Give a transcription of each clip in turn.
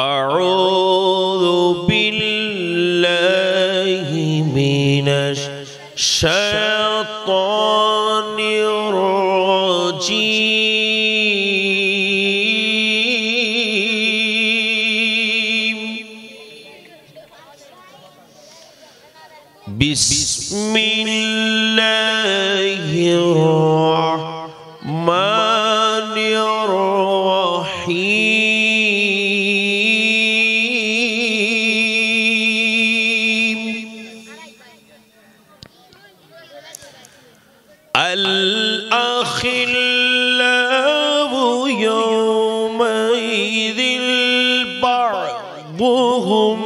أعوذ بالله من الشيطان الرجيم بسم الله الرحمن الرحيم الأخلاء يومئذ بعضهم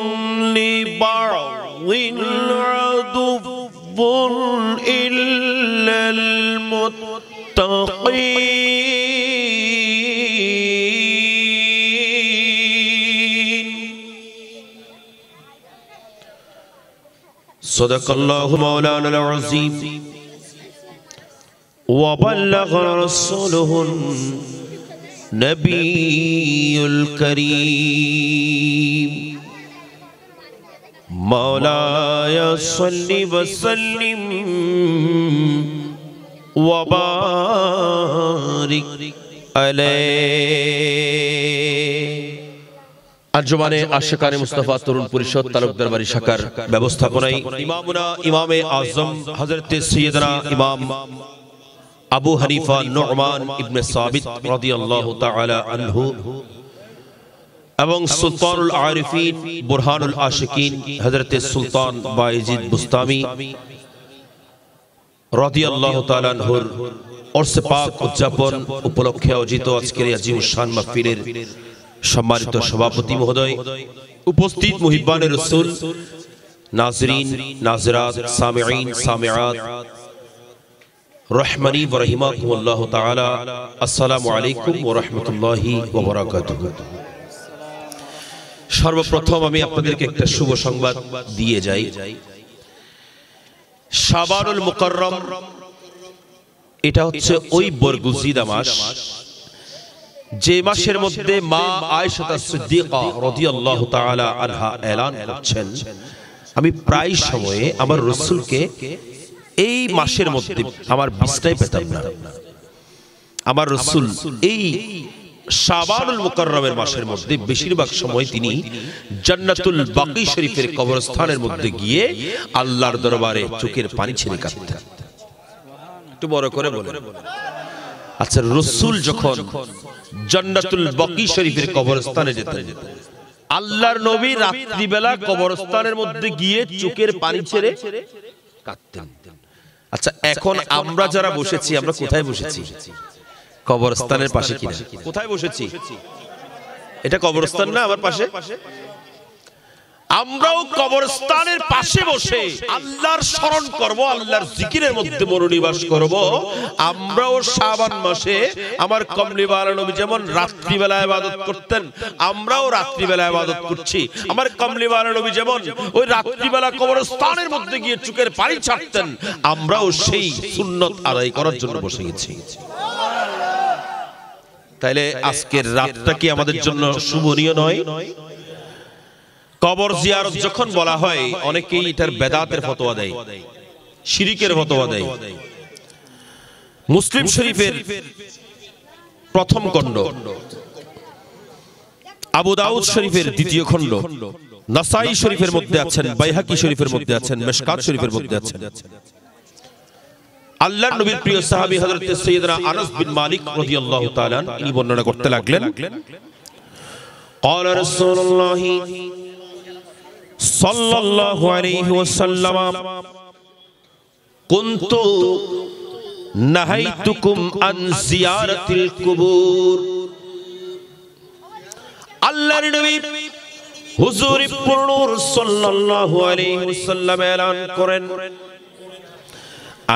لبعض عدو إلا المتقين صدق الله مولانا العظيم وبلغ رسوله النبي الكريم مولاي صل وسلم وبارك عليه আঞ্জুমানে আশিকানে মুস্তাফা তরুণ পরিষদ তালুকদার বাড়ি শাখার ব্যবস্থাপনায় ইমামে আজম হযরত সৈয়দনা ইমাম আবু হানিফা নু'মান ইবনে সাবিত রাদিয়াল্লাহু তাআলা আনহু এবং সুলতানুল আরিফিন বুরহানুল আশিকিন হযরত সুলতান বায়েজিদ বুস্তামি রাদিয়াল্লাহু তাআলা আনহুর ওরসে পাক উদযাপন উপলক্ষে আয়োজিত আজকের এই আজিমুশ শান মাহফিলের সম্মানিত সভাপতি মহোদয়, উপস্থিত মুহিব্বানে রাসূল, নাজরিন নাজরাত, সামিঈন সামিআত রহমানি ওয়া রাহিমাকুমুল্লাহ তাআলা, আসসালামু আলাইকুম ওয়া রাহমাতুল্লাহি ওয়া বারাকাতুহু। সর্বপ্রথম আমি আপনাদেরকে একটা শুভ সংবাদ দিয়ে যাই। শাবানুল মুকাররম এটা হচ্ছে ওই বরগুজিদা মাস যে মাসের মধ্যে মা আয়েশা সিদ্দিকা রাদিয়াল্লাহু তাআলা আনহা এলান করছেন, আমি প্রায় সময়ে আমার রাসূলকে এই মাসের মধ্যে আমার বিছনায় পেতাম না। আমার রাসূল এই শাবানুল মুকাররমের মাসের মধ্যে বেশিরভাগ সময় তিনি জান্নাতুল বাকি শরীফের কবরস্থানের মধ্যে গিয়ে আল্লাহর দরবারে চোখের পানি ছেড়ে কাঁদতেন। একটু বড় করে বলেন। আচ্ছা, রাসূল যখন জান্নাতুল বাকি শরীফের কবরস্থানে যেতেন, আল্লাহর নবী রাত্রিবেলা কবরস্থানের মধ্যে গিয়ে চোখের পানি ছেড়ে কাঁদতেন। আচ্ছা, এখন আমরা যারা বসেছি, আমরা কোথায় বসেছি? কবরস্থানের পাশে কিনা? কোথায় বসেছি? এটা কবরস্থান না আমার পাশে? আমরাও কবরস্থানের পাশে বসে আল্লাহর স্মরণ করব, আল্লাহর জিকিরের মধ্যে মনোনিবাস করব। আমরাও শাবান মাসে আমার কমলিওয়ালা নবী যেমন রাত্রিবেলা ইবাদত করতেন, আমরাও রাত্রিবেলা ইবাদত করছি। আমার কমলিওয়ালা নবী যেমন ওই রাত্রিবেলা কবরস্থানের মধ্যে গিয়ে চোখের পানি ছাড়তেন, আমরাও সেই সুন্নত আদায় করার জন্য বসে গেছি। তাইলে আজকের রাতটা কি আমাদের জন্য শুভনীয় নয়? কবর জিয়ারত যখন বলা হয়, অনেকেই এটার বেদাতের ফতোয়া দেয়, শিরকের ফতোয়া দেয়। মুসলিম শরীফের প্রথম খণ্ড, আবু দাউদ শরীফের দ্বিতীয় খণ্ড, নাসাই শরীফের মধ্যে আছেন, বাইহাকি শরীফের মধ্যে আছেন, মিশকাত শরীফের মধ্যে আছেন। আল্লাহর নবীর প্রিয় সাহাবী হযরত সাইয়্যিদনা আনাস বিন মালিক রাদিয়াল্লাহু তাআলা ইনি বর্ণনা করতে লাগলেন, قال رسول الله صلى الله عليه وسلم كنت نهيتكم عن زيارة القبور। আল্লাহর নবী হুজুর পুরনুর সাল্লাল্লাহু আলাইহি ওয়াসাল্লাম এলান করেন,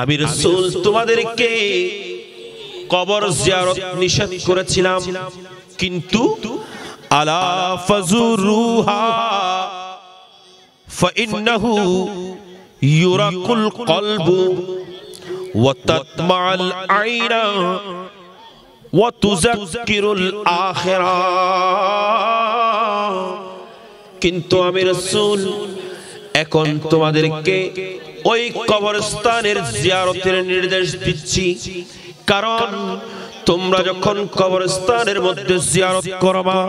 আমি রাসূল তোমাদেরকে কবর জিয়ারত নিষেধ করেছিলাম, কিন্তু আলা ফাজুরুহা ফাইন্নাহু ইউরাকুল কলবু ওয়া তাতমাআল আইনা ওয়া তুযাক্কিরুল আখিরা। কিন্তু আমি রাসূল এখন তোমাদেরকে ওই কবরস্থানের জিয়ারতের নির্দেশ দিচ্ছি, কারণ তোমরা যখন কবরস্থানের মধ্যে জিয়ারত করবা,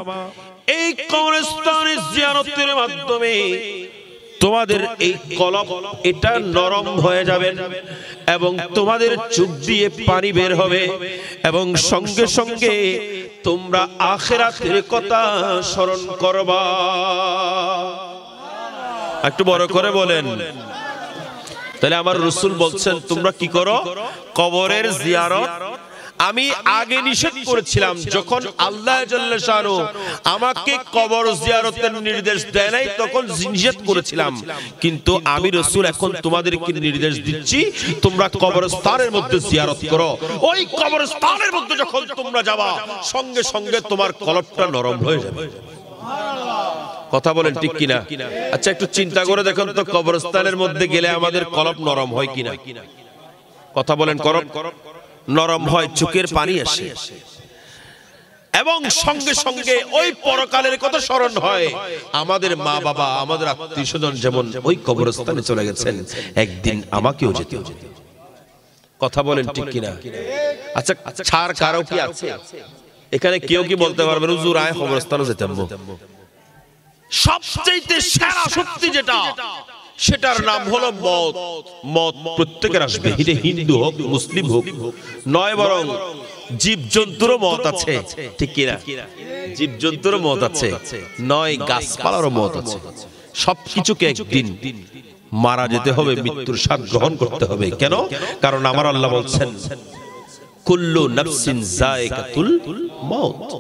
এই কবরস্থানের জিয়ারতের মাধ্যমে তোমাদের এই কলব এটা নরম হয়ে যাবে এবং তোমাদের চোখ দিয়ে পানি বের হবে এবং সঙ্গে সঙ্গে তোমরা আখিরাতের কথা স্মরণ করবা। একটু বড় করে বলেন। তাহলে আমার রাসূল বলছেন তোমরা কি করো? কবরের জিয়ারত। আমি আগে নিষেধ করেছিলাম, যখন আল্লাহ জাল্লা শানু আমাকে কবর জিয়ারতের নির্দেশ দেয় নাই তখন নিষেধ করেছিলাম, কিন্তু আমি রাসূল এখন তোমাদেরকে নির্দেশ দিচ্ছি তোমরা কবরস্থানের মধ্যে জিয়ারত করো। ওই কবরস্থানের মধ্যে যখন তোমরা যাবা, সঙ্গে সঙ্গে তোমার কলবটা নরম হয়ে যাবে। কথা বলেন ঠিক কিনা? আচ্ছা একটু চিন্তা করে দেখুন তো, কবরস্থানের মধ্যে গেলে আমাদের কলব নরম হয় কিনা? কথা বলেন। কলব নরম হয়, চোখের পানি আসে এবং সঙ্গে সঙ্গে ওই পরকালের কথা স্মরণ হয়। আমাদের মা বাবা, আমাদের আত্মীয় স্বজন যেমন ওই কবরস্থানে চলে গেছেন, একদিন আমাকেও যেতে হবে। কথা বলেন ঠিক কিনা? আচ্ছা ছাড় কারো কি আছে এখানে? কেউ কি বলতে পারবেন হুজুর আয় কবরস্থানে যেতাম? সবচেয়ে সেরা শক্তি যেটা, সেটার নাম হলো মত। মত প্রত্যেকের আসবে, হিন্দু হোক মুসলিম হোক নয়, বরং জীবজন্তুরও মত আছে, ঠিক কিনা? জীবজন্তুরও মত আছে, নয় গাছপালারও মত আছে। সবকিছুকে একদিন মারা যেতে হবে, মৃত্যুর স্বাদ গ্রহণ করতে হবে। কেন? কারণ আমার আল্লাহ বলছেন কুল্লু নাফসিন যায়কাতুল মউত।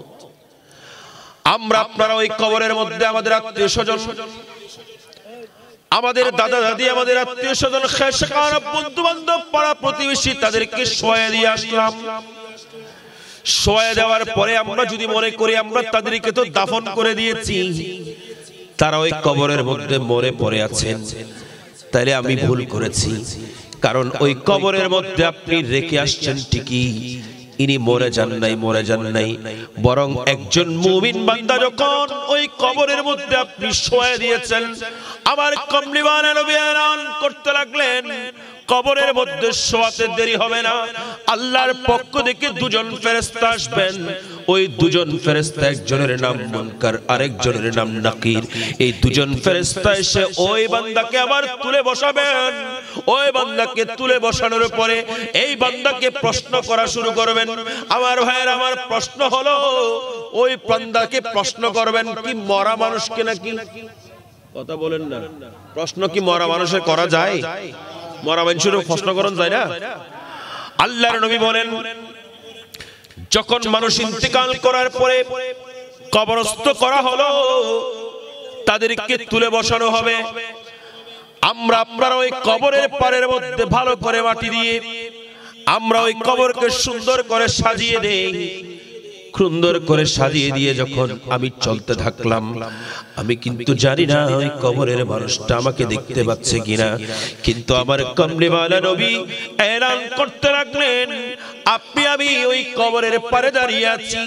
আমরা আপনারা ওই কবরের মধ্যে আমাদের আত্মীয় স্বজন, আমাদের দাদা দাদি, আমাদের আত্মীয় স্বজন, খেশকার বন্ধু বান্ধব, পাড়া প্রতিবেশী, তাদেরকে শোয়া দিয়ে আসলাম। শোয়া দেওয়ার পরে আমরা যদি মনে করি আমরা তাদেরকে তো দাফন করে দিয়েছি, তারা ওই কবরের মধ্যে মরে পড়ে আছেন, তাইলে আমি ভুল করেছি। কারণ ওই কবরের মধ্যে আপনি রেখে আসছেন ঠিকই, ইনি মরে যান নাই, বরং একজন মুমিন বান্দা যখন ওই কবরের মধ্যে আপনি শোয়া দিয়েছেন, আমার কমলিওয়ালা নবী এলান করতে লাগলেন কবরের মধ্যে শোয়াতে দেরি হবে না, আল্লাহর পক্ষ থেকে দুজন ফেরেশতা আসবেন। ওই দুজন ফেরেশতা, একজনের নাম মুনকার, আরেকজনের নাম নাকির। এই দুজন ফেরেশতা এসে ওই বান্দাকে আবার তুলে বসাবেন। ওই বান্দাকে তুলে বসানোর পরে এই বান্দাকে প্রশ্ন করা শুরু করবেন। আমার ভাইয়ের, আমার প্রশ্ন হলো, ওই বান্দাকে প্রশ্ন করবেন কি মরা মানুষকে নাকি? কথা বলেন না। প্রশ্ন কি মরা মানুষের করা যায়? মরা মানুষের প্রশ্ন করা যায় না? আল্লাহর নবী বলেন যখন মানুষ ইন্তেকাল করার পরে কবরস্থ করা হলো, তাদেরকে তুলে বসানো হবে। আমরা আপনারা ওই কবরের পাড়ের মধ্যে ভালো করে মাটি দিয়ে আমরা ওই কবরকে সুন্দর করে সাজিয়ে দেই। সুন্দর করে সাজিয়ে দিয়ে যখন আমি চলতে থাকলাম, আমি কিন্তু জানি না ওই কবরের মানুষটা আমাকে দেখতে পাচ্ছে কিনা, কিন্তু আমার কমলিওয়ালা নবী এলান করতে লাগলেন আপনি আমি ওই কবরের পারে দাঁড়িয়ে আছি,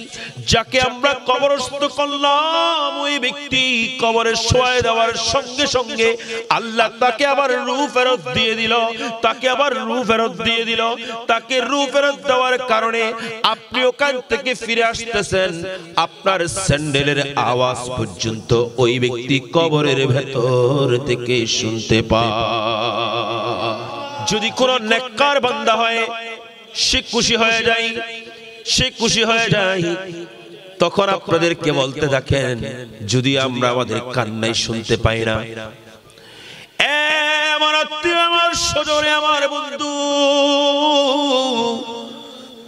যাকে আমরা কবরস্থ করলাম ওই ব্যক্তি কবরে শোয়া দেওয়ার সঙ্গে সঙ্গে আল্লাহ তাকে আবার রূহ ফেরত দিয়ে দিল, তাকে আবার রূহ ফেরত দিয়ে দিল। তাকে রূহ ফেরত দেওয়ার কারণে আপনি ওখান থেকে ফিরে আসতেছেন, আপনার স্যান্ডেলের আওয়াজ পর্যন্ত ওই ব্যক্তি কবরের ভেতর থেকে শুনতে পায়। যদি কোন নেককার বান্দা হয়, সে খুশি হয়ে যায়, সে খুশি হয়ে যায়, তখন আপনাদেরকে বলতে দেখেন যদি আমরা আমাদের কান্নাই শুনতে পাই না, আমার আত্মীয়, আমার স্বজনে, আমার বন্ধু,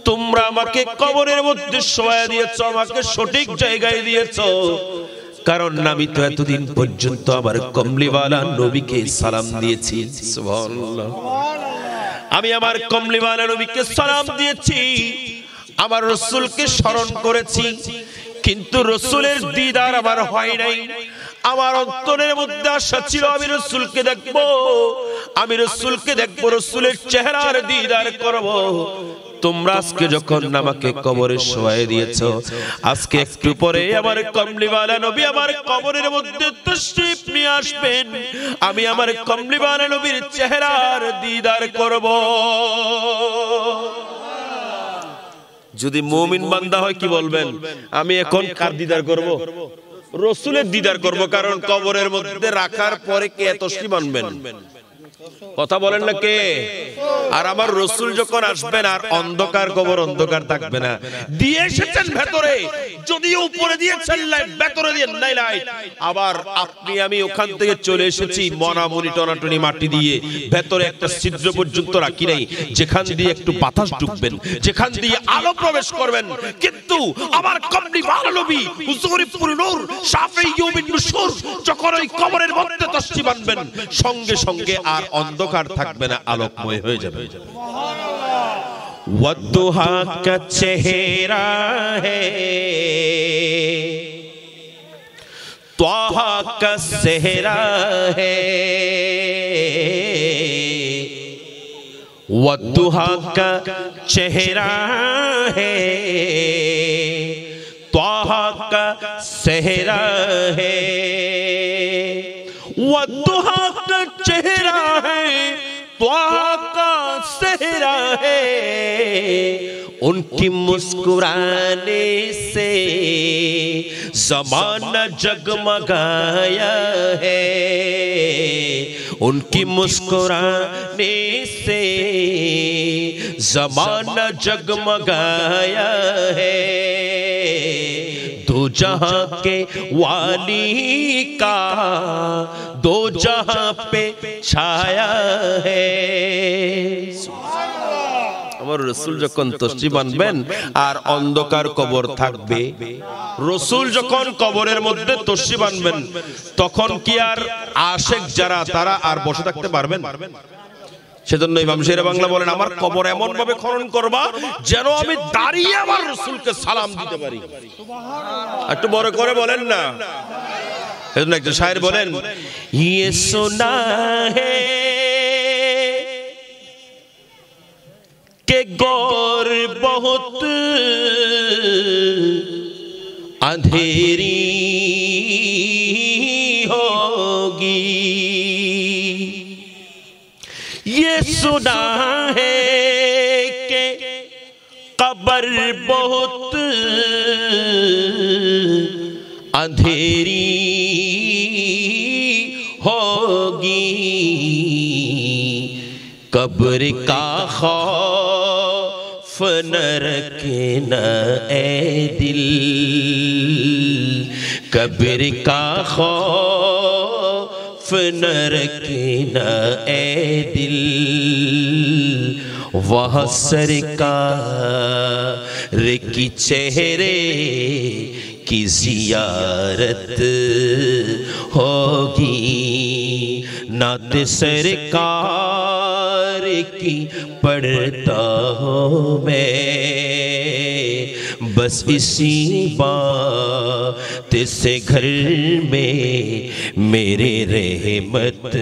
তোমরা আমাকে কবরের মধ্যে শোয়া দিয়েছ, আমাকে সঠিক জায়গায় দিয়েছ, কারণ আমি তো এতদিন পর্যন্ত আমার কমলিওয়ালা নবীকে সালাম দিয়েছি। সুবহানাল্লাহ। আমি আমার কমলিওয়ালা নবীকে সালাম দিয়েছি, আমার রাসূলকে স্মরণ করেছি, কিন্তু রাসূলের দিদার আমার হয় নাই। আমার অন্তরের মধ্যে আশা ছিল আমি রাসূলকে দেখব, আমি রাসূলকে দেখব, রাসূলের চেহারার দিদার করব, তোমরা আজকে যখন আমাকে কবরে শোয়াই দিয়েছো, আজকে একটু পরে আমার কমলিওয়ালা নবী আমার কবরের মধ্যে তাশরীফ নিয়ে আসবেন। আমি আমার কমলিওয়ালা নবীর চেহারার দিদার করব। যদি মুমিন বান্দা হয় কি বলবেন? আমি এখন কার দিদার করব? রাসূলের দিদার করব। কারণ কবরের মধ্যে রাখার পরে কে তাশরীফ আনবেন? কথা বলেন না কে? আর আমার রাসূল যখন আসবেন আর অন্ধকার কবর, অন্ধকার থাকবে না। দিয়ে এসেছেন ভেতরে, যদি উপরে দিয়েছেন লাইট, ভেতরে দিয়ে নাই লাইট। আবার আপনি আমি ওখান থেকে চলে এসেছি মনামুনি টনাটনি মাটি দিয়ে, ভেতরে একটা ছিদ্র পর্যন্ত রাখি নাই যেখান দিয়ে একটু বাতাস ঢুকবেন, যেখান দিয়ে আলো প্রবেশ করবেন। কিন্তু আমার কমলিওয়ালা নবী হুজুরে পুরো নূর শাফি ইয়াউমিন নুশুর যখন ওই কবরের মধ্যে তাশরীফ আনবেন, সঙ্গে সঙ্গে আর অন্ধকার থাকবে না, আলোকময় হয়ে যাবে। ওয়াদুহা কা চেহারা হে त्वाहा का सेहरा है, वद्दुहा का चेहरा है, त्वाहा का सेहरा है, वद्दुहा का चेहरा है, त्वाहा का सेहरा है। उनकी मुस्कुराने से ज़माना जगमगाया है, उनकी मुस्कुराने से ज़माना जगमगाया है। दो जहां के वाली का दो जहां पे छाया है। আমার রাসূল যখন তাশরীফ আনবেন আর অন্ধকার কবর থাকবে, রাসূল যখন কবরের মধ্যে তাশরীফ আনবেন, তখন কি আর আশিক যারা তারা আর বসে থাকতে পারবেন? সেজন্য ইমাম শেরে বাংলা বলেন, আমার কবর এমন ভাবে খনন করবা যেন আমি দাঁড়িয়ে আমার রাসূলকে সালাম দিতে পারি। সুবহানাল্লাহ। একটু বড় করে বলেন না। এজন্য একজন শায়ের বলেন, ইয়ে সোনা হে के गौर बहुत अंधेरी होगी, ये सुना है कि कब्र बहुत अंधेरी होगी, कब्र का खौफ न रखना ए दिल, कब्र का खौफ न रखना ए दिल, वहाँ सरकार की चेहरे की जियारत होगी, नात सरकार की पढ़ता हूँ मैं, बस इसी बात से घर में मेरे रहमत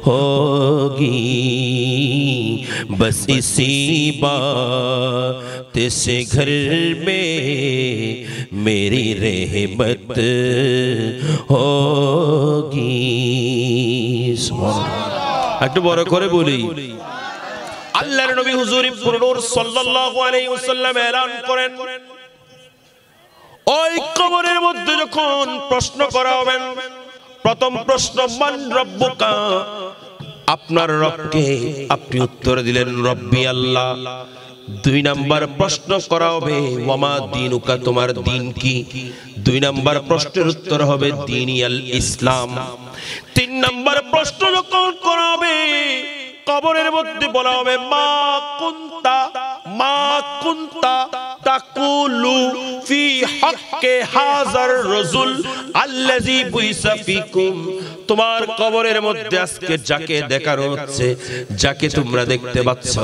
होगी, बस इसी बात से घर में मेरी रहमत होगी। একটু বড় করে বলি, আল্লাহর নবী হুজুর পুরনুর সাল্লাল্লাহু আলাইহি ওয়াসাল্লাম এলান করেন, ওই কবরের মধ্যে যখন প্রশ্ন করা হবে, প্রথম প্রশ্ন মান রব্বুকা, আপনার রবকে? আপনি উত্তর দিলেন রব্বি আল্লাহ। দুই নাম্বার প্রশ্ন করা হবে ওয়ামা দীনুকা, তোমার দিন কি? দুই নাম্বার প্রশ্নের উত্তর হবে দীনি আল ইসলাম। তিন নাম্বার প্রশ্ন যখন করা হবে, কবরের মধ্যে বলা হবে মা কুনতা, মা কুনতা, তাকুলু ফি হাক্কি হাযার রাজুল আল্লাযী বুইসা ফিকুম, তোমার কবরের মধ্যে আজকে যাকে দেখানো হচ্ছে, যাকে তোমরা দেখতে পাচ্ছ,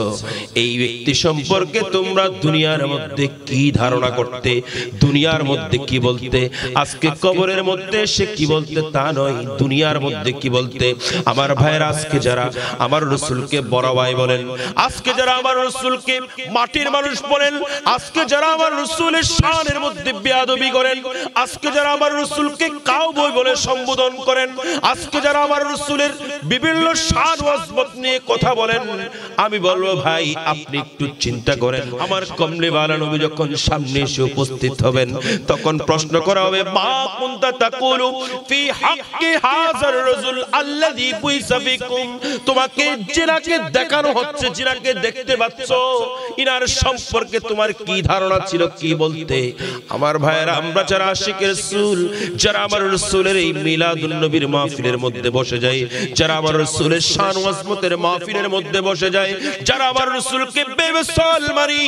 এই ব্যক্তি সম্পর্কে তোমরা দুনিয়ার মধ্যে কি ধারণা করতে, দুনিয়ার মধ্যে কি বলতে, আজকে কবরের মধ্যে সে কি বলতে তা নয়, দুনিয়ার মধ্যে কি বলতে। আমার ভাইয়েরা, আজকে যারা আমার রাসূলকে বড় ভাই বলেন, আজকে যারা আমার রাসূলকে মাটির মানুষ বলেন, আজকে যারা আমার রাসূলের শানের মধ্যে বেয়াদবি করেন, আজকে যারা আমার রাসূলকে কাউবয় বলে সম্বোধন করেন, আজকে যারা আমার রাসূলের বিভিন্ন শান ওয়াজমত নিয়ে কথা বলেন, আমি বলবো ভাই আপনি একটু চিন্তা করেন। আমার কমলিওয়ালা নবী যখন সামনে এসে উপস্থিত হবেন, তখন প্রশ্ন করা হবে, মা কুনতা তাকুলু ফি হাক্কি হাযার রাজুল আল্লাযী বুইসা ফিকুম, তোমাকে যিনাকে দেখানো হচ্ছে, যিনাকে দেখতে পাচ্ছ, ইনার সম্পর্কে তোমার কি ধারণা ছিল, কি বলতে। আমার ভাইয়েরা, আমরা যারা আশিক রাসূল, যারা আমার রাসূলের এই মিলাদুন নবীর মাহফিলের মধ্যে বসে যায়, যারা আমার রাসূলের শান ওয়াজমতের মাহফিলের মধ্যে বসে যায়, যারা আমার রাসূলকে বেমিসাল মানি,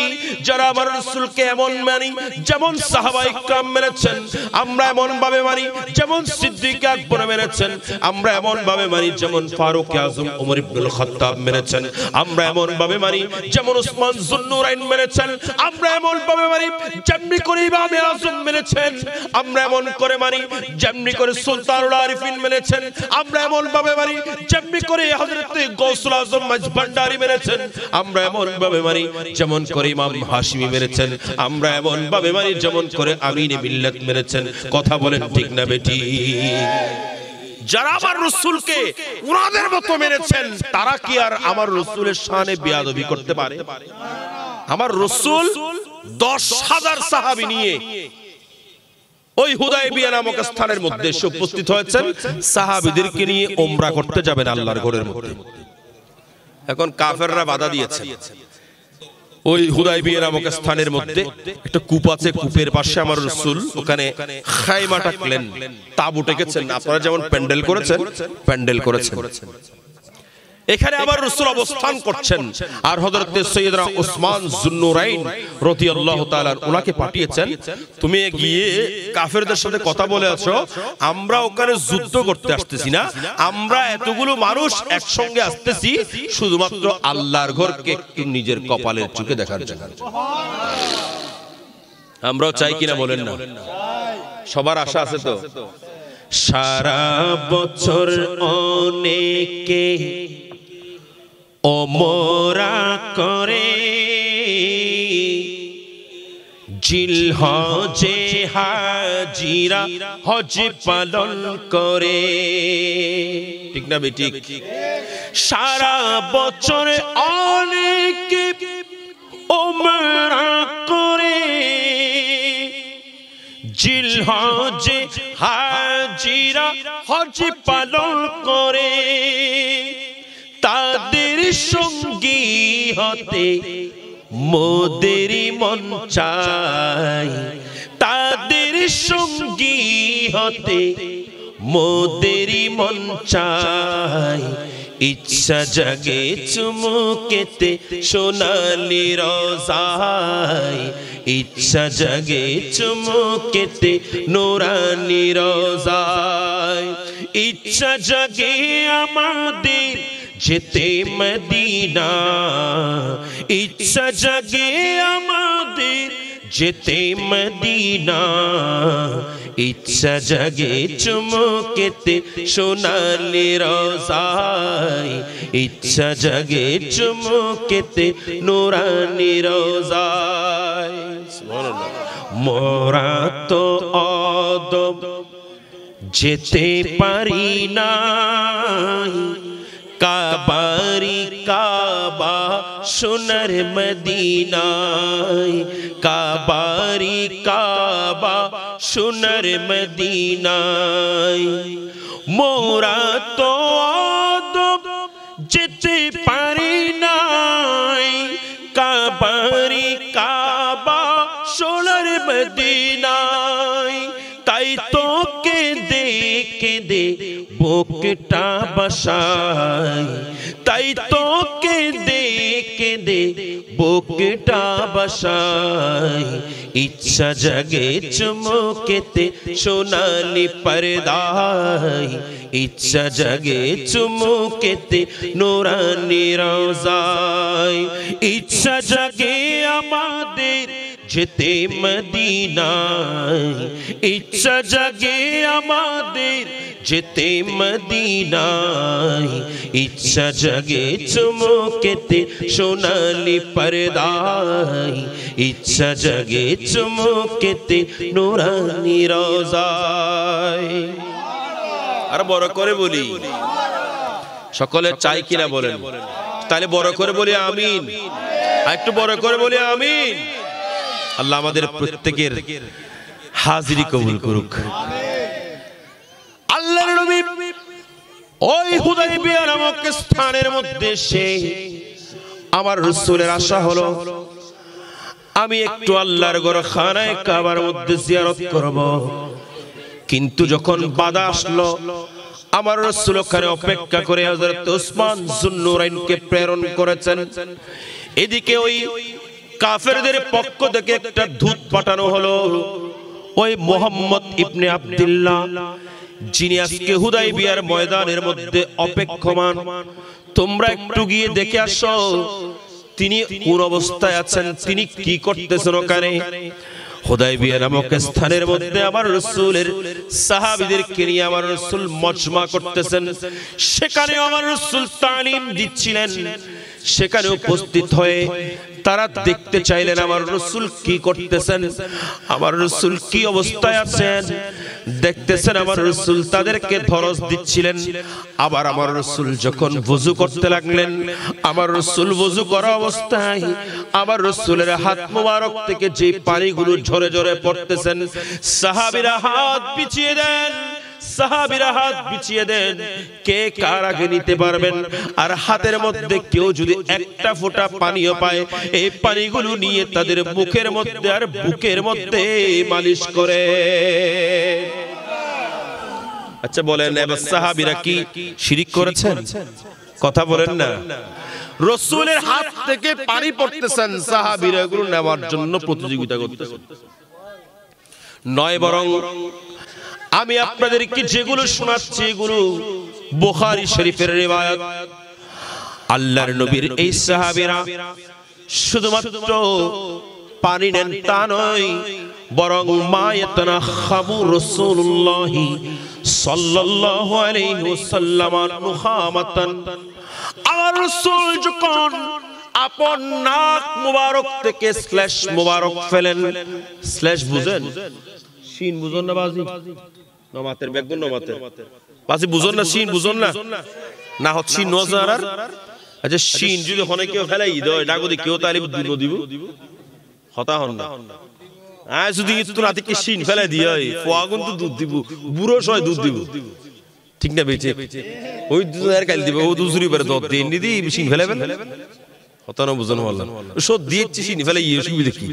যারা আমার রাসূলকে এমন মানি যেমন সাহাবায়ে কিরাম মেনেছেন, আমরা এমন ভাবে মানি যেমন সিদ্দিক আকবর মেনেছেন, আমরা এমন ভাবে মানি যেমন ফারুক আযম ওমর ইবনুল খাত্তাব মেনেছেন, আমরা এমন ভাবে মানি যেমন উসমান যুন্নুরাইন মেনেছেন, আমরা এমন ভাবে মানি যেমনি করে ইমাম আযম মেনেছেন, আমরা এমন করে মানি যেমনি করে সুলতানুল আরিফিন মেনেছেন, আমরা এমন ভাবে মানি যেমনি করে হযরত গৌসুল আযম মাঝভান্ডারী মেনেছেন, আমরা এমন ভাবে মানি যেমন করে ইমাম হাশিমি মেনেছেন, আমরা এমন ভাবে মানি যেমন করে আমিনে মিল্লাত মেনেছেন। কথা বলেন ঠিক না বেটি? যারা আমার রাসূলকে উনাদের মতো মেনেছেন, তারা কি আর আমার রাসূলের শানে বেয়াদবি করতে পারে? আমার রাসূল 10,000 সাহাবী নিয়ে ওই হুদায়বিয়া নামক স্থানের মধ্যে এসে উপস্থিত হয়েছেন, সাহাবীদেরকে নিয়ে উমরা করতে যাবেন আল্লাহর ঘরের মধ্যে। এখন কাফেররা বাধা দিয়েছে। ওই হুদায়বিয়া নামক স্থানের মধ্যে একটা কূপ আছে, কূপের পাশে আমার রাসূল ওখানে খায়মা টাকলেন, তাঁবু টেকেছেন, আপনারা যেমন প্যান্ডেল করেছেন, প্যান্ডেল করেছেন। এখানে আবার রাসূল অবস্থান করছেন, আর হযরত সাইয়েদনা উসমান যুন্নুরাইন রাদিয়াল্লাহু তাআলা ওনাকে পাঠিয়েছেন, তুমি গিয়ে কাফেরদের সাথে কথা বলে আছো, আমরা ওখানে যুদ্ধ করতে আসতেছি না, আমরা এতগুলো মানুষ একসঙ্গে আসতেছি শুধুমাত্র আল্লাহর ঘরকে একটু নিজের কপালের চোখে দেখার জন্য। আমরাও চাই কিনা বলেন না? সবার আশা আছে তো? সারা বছর অনেকে ওমরা করে, জিলহজে হাজিরা হজ পালন করে, ঠিক না বেটি? সারা বছর অনেকে ওমরা করে, জিলহজে হাজিরা হজ পালন করে, তাদের সঙ্গী হতে মোদেরই মন চায়, তাদের সঙ্গী হতে মোদেরই মন চায়, ইচ্ছা জাগে চুমুকেতে সোনালি রোজায়, ইচ্ছা জাগে চুমুকেতে নূরানি রোজায়, ইচ্ছা জাগে আমাদের যেতে মদিনা, ইচ্ছা জাগে আমাদের যেতে মদিনা, ইচ্ছা জাগে চুমুকেতে সোনালি রোজায়, ইচ্ছা জাগে চুমুকেতে নূরানি রোজায়। সুবহানাল্লাহ। মোরা তো অদব যেতে পারি না, কাবারি কাবা সোনার মদিনায়, কাবারি কাবা সোনার মদিনায়, মোরা তো আদব যেতে পারি নাই, কাবারি কাবা সোনার মদিনায়, তাই তো কে কেঁদে কেঁদে বুকটা বাসাই, তাই তো কেঁদে কেঁদে বুকটা বাসাই, ইচ্ছা জাগে চুমুকেতে সোনালি পর্দায়, ইচ্ছা জাগে চুমুকেতে নুরানি রওজায়, ইচ্ছা জাগে আমাদের যেতে মদিনায়, ইচ্ছা জাগে আমাদের যেতে মদিনায়, ইচ্ছা জাগে চুমুকেতে সোনালি পর্দায়, ইচ্ছা জাগে চুমুকেতে নুরানি রওজায়। আর বড় করে বলি, সকলে চাই কিনা বলেন? তাহলে বড় করে বলি আমিন। আর একটু বড় করে বলি আমিন। আল্লাহ আমাদের প্রত্যেকের হাজিরি কবুল করুক। আল্লাহর নবী ওই হুদায়বিয়া নামক স্থানের মধ্যে সে আমার রাসূলের আশা হলো আমি একটু আল্লাহর ঘর খানায়ে কাবার মধ্যে জিয়ারত করব। কিন্তু যখন বাধা আসলো, আমার রাসূল ওখানে অপেক্ষা করে হযরত উসমান যুন্নুরাইনকে প্রেরণ করেছেন। এদিকে ওই কাফেরদের পক্ষ থেকে একটা দূত পাঠানো হলো, ওই মুহাম্মদ ইবনে আব্দুল্লাহ, যিনি আজকে হুদায়বিয়ার ময়দানের মধ্যে অপেক্ষমান। তোমরা একটু গিয়ে দেখে আসো তিনি কোন অবস্থায় আছেন, তিনি কি করতেছেন ওখানে। হুদায়বিয়া নামক স্থানের মধ্যে আমার রাসূলের সাহাবীদেরকে নিয়ে আমার রাসূল মজমা করতেছেন। সেখানে আমার রাসূল তালিম দিচ্ছিলেন। সেখানে উপস্থিত হয়ে তারা দেখতে চাইলেন আমার রাসূল কি করতেছেন, আমার রাসূল কি অবস্থায় আছেন। দেখতেছেন আমার রাসূল তাদেরকে দরস দিচ্ছিলেন। আবার আমার রাসূল যখন ওযু করতে লাগলেন, আমার রাসূল ওযু করা অবস্থায় আমার রাসূলের হাত মোবারক থেকে যে পানিগুলো ঝরে ঝরে পড়তেছেন, সাহাবীরা হাত পিছিয়ে দেন, সাহাবীরা হাত বিছিয়ে দেন। কে কার আগে নিতে পারবেন? আর হাতের মধ্যে কেউ যদি একটা ফোঁটা পানিও পায়, এই পানিগুলো নিয়ে তাদের মুখের মধ্যে আর বুকের মধ্যে মালিশ করে। আচ্ছা বলেন, এবার সাহাবীরা কি শিরিক করেছেন? কথা বলেন না। রাসূলের হাত থেকে পানি পড়তেছেন, সাহাবীরা এগুলো নেওয়ার জন্য প্রতিযোগিতা করতেছেন নয়, বরং আমি আপনাদেরকে যেগুলো শোনাচ্ছি এগুলো বুখারী শরীফের রিওয়ায়াত। আল্লাহর নবীর এই সাহাবীরা শুধুমাত্র পানি নেন তা নয়, বরং মা ইয়াতানাখামু রাসূলুল্লাহ সাল্লাল্লাহু আলাইহি ওয়াসাল্লাম নুখামাতান। আমার রাসূল যখন আপন নাক মুবারক থেকে স্ল্যাশ মুবারক ফেলেন, স্ল্যাশ বুঝেন? শিন বুঝুন না বাজি? নমাতের বেগুন নমাতের বাজি বুঝুন না? শিন বুঝুন না? না হচ্ছে নজারার। আচ্ছা শিন যদি হনে কেউ ফেলাই দেয় ডাগদি কেউ তালিব দিব দিব হতা হন না। আজ যদি তো রাতে কি শিন ফেলাই দিয়ে ফোয়াগুন তো দুধ দিব, বুড়ো সয় দুধ দিব, ঠিক না বেঁচে ওই দুধ আর কাল দিব, ও দুসরি পারে দর দিন দিদি শিন ফেলাই ফেলে হতা না বুঝানো বললাম সব দিয়েছি শিন ফেলাই ইয়ে সুবিধা কি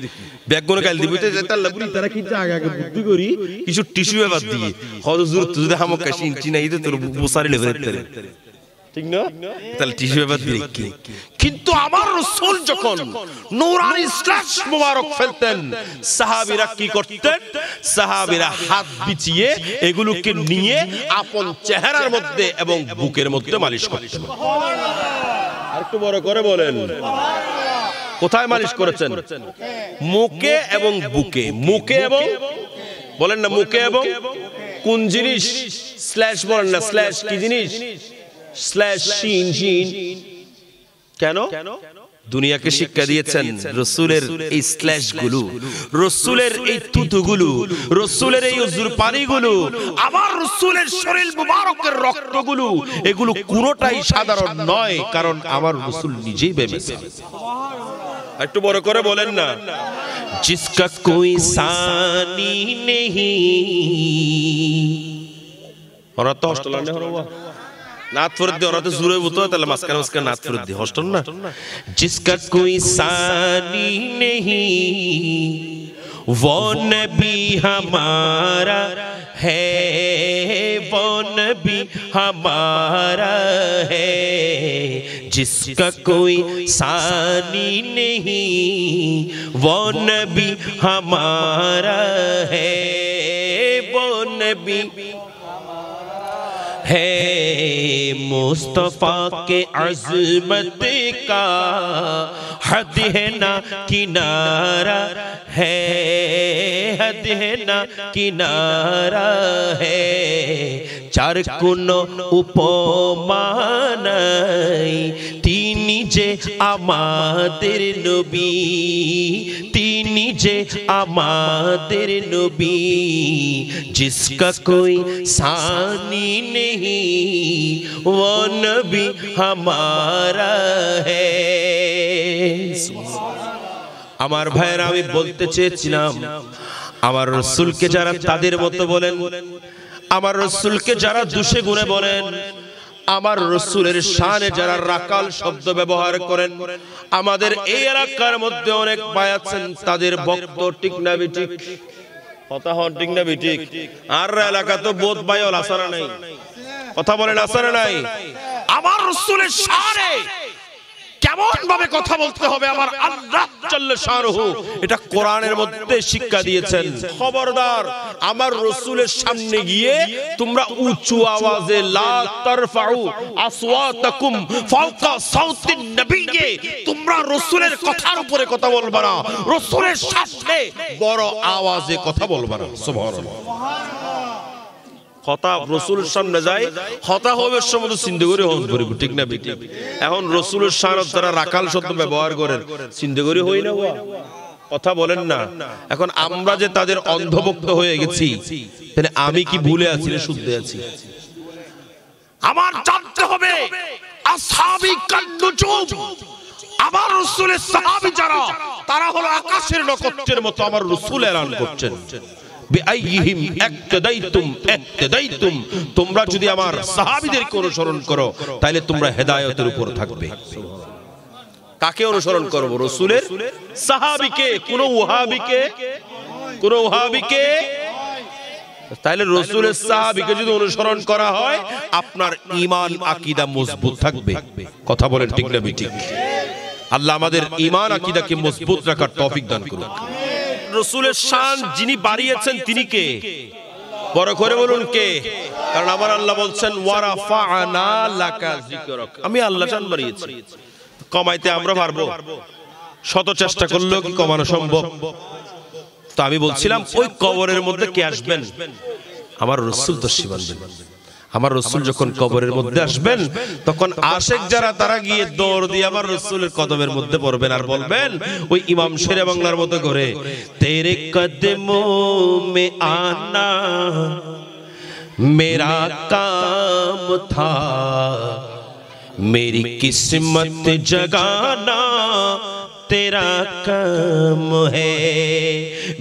ব্যাগগুলো কাল দিব আল্লাহ বুড়ি তারা কি আগে আগে বুদ্ধি করি কিছু টিস্যু ব্যাপার দিয়ে হয়তো জরুরত যদি হামকা শিন চিনাই দে তোর বসারি লেভেল ঠিক না, তাহলে টিস্যু ব্যাপার দিয়ে কি। কিন্তু আমার রাসূল যখন নূরানি স্ল্যাশ মুবারক ফেলতেন, সাহাবীরা কি করতেন? সাহাবীরা হাত বিছিয়ে এগুলোকে নিয়ে আপন চেহারার মধ্যে এবং বুকের মধ্যে মালিশ করতেন। আরেকটু বড় করে বলেন, কোথায় মালিশ করেছেন? মুখে এবং বুকে। মুখে এবং বলেন না, মুখে এবং কোন জিনিস? স্ল্যাশ বলেন না, স্ল্যাশ কি জিনিস? স্ল্যাশ শিন শিন। কেন? দুনিয়াকে শিক্ষা দিয়েছেন রাসূলের এই স্ল্যাশ গুলো, রাসূলের এই তুতুগুলো, রাসূলের এই উজুর পানিগুলো, আমার রাসূলের শরীর মুবারকের রক্তগুলো, এগুলো কোনোটাই সাধারণ নয়, কারণ আমার রাসূল নিজেই বেমিসাল। একটু বড় করে বলেন না, জিসকা কোই সানি নেহি। ওরা তো হস্টেলানে হরবা नात फरद और तो जुरे वो तो तले मस्कर मस्कर नात फरद दी हॉस्टल ना जिसका कोई सानी नहीं वो नबी हमारा है नबी हमारा है जिसका कोई सानी नहीं, वो नबी हमारा है, वो नबी है मुस्तफा के अज़मत का हद है ना किनारा है, हद है ना किनारा है। चार কোনো উপমা নাই, তিনি যে আমাদের নবী, তিনি যে আমাদের নবী, जिसका कोई सानी नहीं, वो नबी हमारा है। আমার ভাইরা, আমি বলতে চেয়েছিলাম আমার রাসূলকে যারা তাদের মতো বলেন, আমার রাসূলকে যারা দুষে গুণে বলেন, আমার রাসূলের শানে যারা রাকাল শব্দ ব্যবহার করেন, আমাদের এই এলাকার মধ্যে অনেক ভাই আছেন তাদের বক্তব্য ঠিক না ঠিক কথা হন, ঠিক না ঠিক। আর এলাকা তো বোধ ভাই আসারা নাই, কথা বলেন আসারা নাই। আমার রাসূলের শানে কেমন ভাবে কথা বলতে হবে আমার আল্লাহ জাল্লা শানুহু এটা কোরআনের মধ্যে শিক্ষা দিয়েছেন। খবরদার আমার রাসূলের সামনে গিয়ে তোমরা উঁচু আওয়াজে লা তারফাউ আসওয়াতাকুম ফাওকা সাউতিন নবিয়ে, তোমরা রাসূলের কথার উপরে কথা বলবা না, রাসূলের সামনে বড় আওয়াজে কথা বলবা না। সুবহানাল্লাহ। কথা রাসূলের সামনে যায় কথা হবে সমুদ্র চিন্তা করে হন করিব, ঠিক না ঠিক। এখন রাসূলের শানত যারা রাকাল শব্দ ব্যবহার করেন চিন্তা করে হই না, কথা বলেন না। এখন আমরা যে তাদের অন্ধভক্ত হয়ে গেছি, তাহলে আমি কি ভুলে আছি না শুদ্ধে আছি? আমার জানতে হবে আসহাবী কান্নুজুম, আমার রাসূলের সাহাবী যারা তারা হলো আকাশের নক্ষত্রের মতো আমার রাসূল এলান করছেন। বিআইহিম ইক্তাদাইতুম ইহতাদাইতুম, তোমরা যদি আমার সাহাবীদেরকে অনুসরণ করো তাহলে তোমরা হেদায়েতের উপর থাকবে। কাকে অনুসরণ করব? রাসূলের সাহাবীকে, কোন ওয়াহাবিকে, কোন ওয়াহাবিকে। তাহলে রাসূলের সাহাবীকে যদি অনুসরণ করা হয় আপনার ঈমান আকীদা মজবুত থাকবে। কথা বলেন ঠিক না ঠিক? আল্লাহ আমাদের ঈমান আকীদাকে মজবুত রাখার তৌফিক দান করুন। রাসূলের শান যিনি বাড়িয়েছেন তিনি কে? বড় করে বলুন কে? কারণ আমার আল্লাহ বলছেন ওয়ারাফা'না লাকা যিকরাক, আমি আল্লাহ শান বাড়িয়েছি। কমাইতে আমরা পারবো? শত চেষ্টা করলেও কি কমানো সম্ভব? তো আমি বলছিলাম ওই কবরের মধ্যে কে আসবেন? আমার রাসূল তশরিফ আনবেন। আমার রাসূল যখন কবরের মধ্যে আসবেন তখন আশিক যারা তারা গিয়ে দৌড় দিয়ে আমার রাসূলের কদমের মধ্যে পড়বেন আর বলবেন ওই ইমাম শেরে বাংলার মতো করে, তেরে কদমো মে আনা মেরা কাম থা, मेरी किस्मत जगाना तेरा काम है,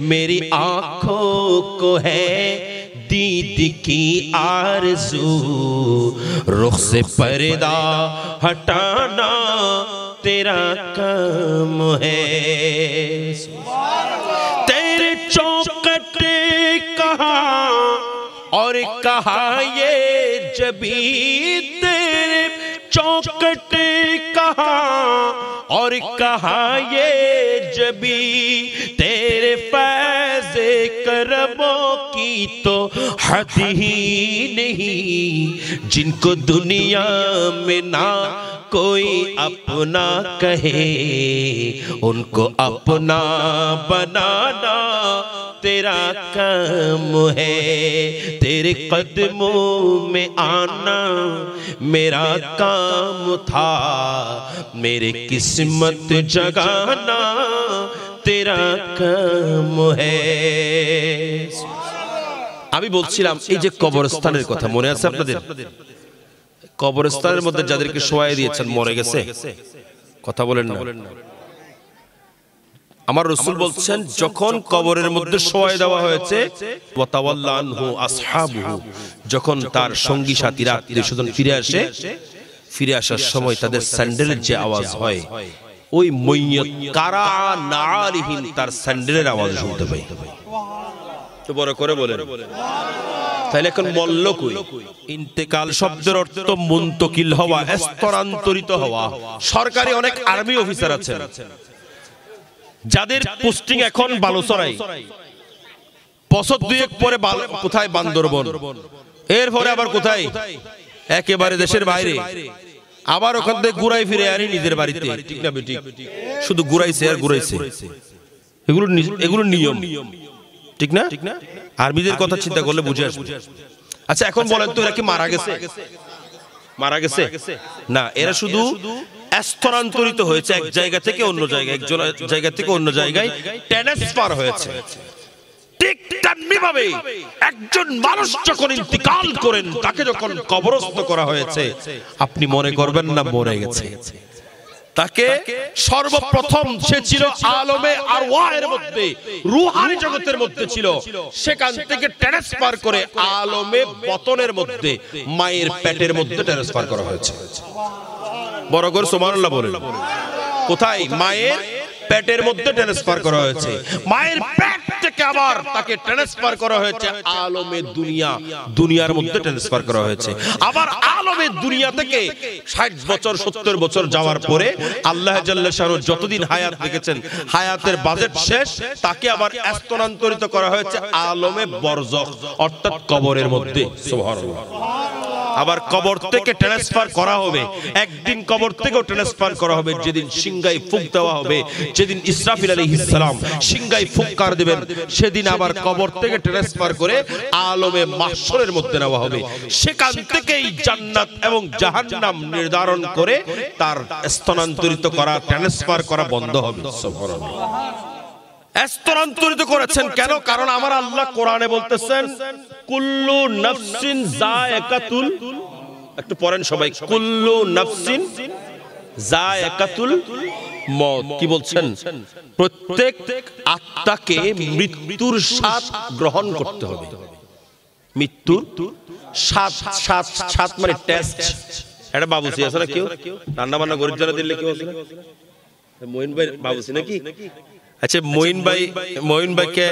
मेरी आँखों को है दीद की आरज़ू, रुख से पर्दा हटाना तेरा काम है। तेरे चौखटे कहाँ और कहा ये जबी, तेरे चौखट कहाँ और कहा ये जबी, तेरे फैज़ करमों की तो हद ही नहीं, जिनको दुनिया में ना कोई अपना कहे उनको अपना बनाना तेरा काम है, तेरे कदमों में आना मेरा काम था, मेरे किस्मत जगाना तेरा काम है। আমি বলছিলাম এই যে কবরস্থানের কথা মনে আছে আপনাদের? কবরস্থানের মধ্যে যাদেরকে শোয়াই দিয়েছেন মরে গেছে, কথা বলেন না। আমার রাসূল বলছেন যখন কবরের মধ্যে শোয়াই দেওয়া হয়েছে ওয়াতাওয়াল্লা আনহু আসহাবুহু, যখন তার সঙ্গী সাথীরা আত্মীয়স্বজন ফিরে আসে, ফিরে আসার সময় তাদের স্যান্ডেলের যে আওয়াজ হয় ওই মাইয়াত কারা নালিহিন তার স্যান্ডেলের আওয়াজ শুনতে পাই। তো বড় করে বলেন তাহলে এখন মল্ল কই? ইন্তেকাল শব্দের অর্থ মুন্তকিল হওয়া, স্থানান্তরিত হওয়া। সরকারি অনেক আর্মি অফিসার আছেন যাদের পোস্টিং এখন বালুচরাই, বছর দুয়েক পরে কোথায় বান্দরবন, এরপরে আবার কোথায় একেবারে দেশের বাইরে, আবার ওখান থেকে ঘুরাই ফিরে আনি নিজের বাড়িতে। ঠিক না বেটি? শুধু ঘুরাইছে আর ঘুরাইছে। এগুলো নিয়ম, ঠিক না? আর্মিদের কথা চিন্তা করলে বুঝে আসবে। আচ্ছা এখন বলেন তো এরা কি মারা গেছে? মারা গেছে না, এরা শুধু স্থানান্তরিত হয়েছে এক জায়গা থেকে অন্য জায়গায়, এক জায়গা থেকে অন্য জায়গায় ট্রান্সফার হয়েছে। ঠিক তেমনিভাবে একজন মানুষ যখন ইন্তিকাল করেন, তাকে যখন কবরস্থ করা হয়েছে, আপনি মনে করবেন না মরে গেছে। তাকে সর্বপ্রথম সে ছিল আলমে আরওয়াহের মধ্যে, রূহানি জগতের মধ্যে ছিল, সেখান থেকে ট্রান্সফার করে আলমে বতনের মধ্যে, মায়ের পেটের মধ্যে ট্রান্সফার করা হয়েছে। বড় করে সুবহানাল্লাহ বলেন। কোথায়? মায়ের পেটের মধ্যে ট্রান্সফার করা হয়েছে। মায়ের পেট থেকে আবার তাকে ট্রান্সফার করা হয়েছে আলমে দুনিয়া, দুনিয়ার মধ্যে ট্রান্সফার করা হয়েছে। আবার আলমে দুনিয়া থেকে 60 বছর 70 বছর যাওয়ার পরে আল্লাহ জাল্লা শানহু যতদিন হায়াত রেখেছেন, হায়াতের বাজেট শেষ, তাকে আবার স্থানান্তরিত করা হয়েছে আলমে বরজখ, অর্থাৎ কবরের মধ্যে। সুবহানাল্লাহ। আবার কবর থেকে ট্রান্সফার করা হবে, একদিন কবর থেকেও ট্রান্সফার করা হবে যেদিন সিংহায় ফুঁক দেওয়া হবে, যেদিন ইসরাফিল আলাইহিস সালাম সিংহায় ফুৎকার দিবেন, সেদিন আবার কবর থেকে ট্রান্সফার করে আলমে মাহশরের মধ্যে নেওয়া হবে। সেখান থেকেই জান্নাত এবং জাহান্নাম নির্ধারণ করে তার স্থানান্তরিত করা, ট্রান্সফার করা বন্ধ হবে। সুবহানাল্লাহ। স্থানান্তরিত করেছেন কেন? কারণ আমার আল্লাহ কোরআনে বলতেছেন কুল্লু নাফসিন যায়কাতুল, একটু পড়েন সবাই, কুল্লু নাফসিন যায়কাতুল মওত। কি বলছেন? প্রত্যেক আত্মাকে মৃত্যুর স্বাদ গ্রহণ করতে হবে। মৃত্যুর স্বাদ, স্বাদ, স্বাদ মানে টেস্ট। এটা বাবুসি আছে না? কেউ রান্না বান্না গরিব জানা দিলে কেউ আছে না? মঈন ভাই বাবুসি নাকি? আচ্ছা মঈন ভাইকে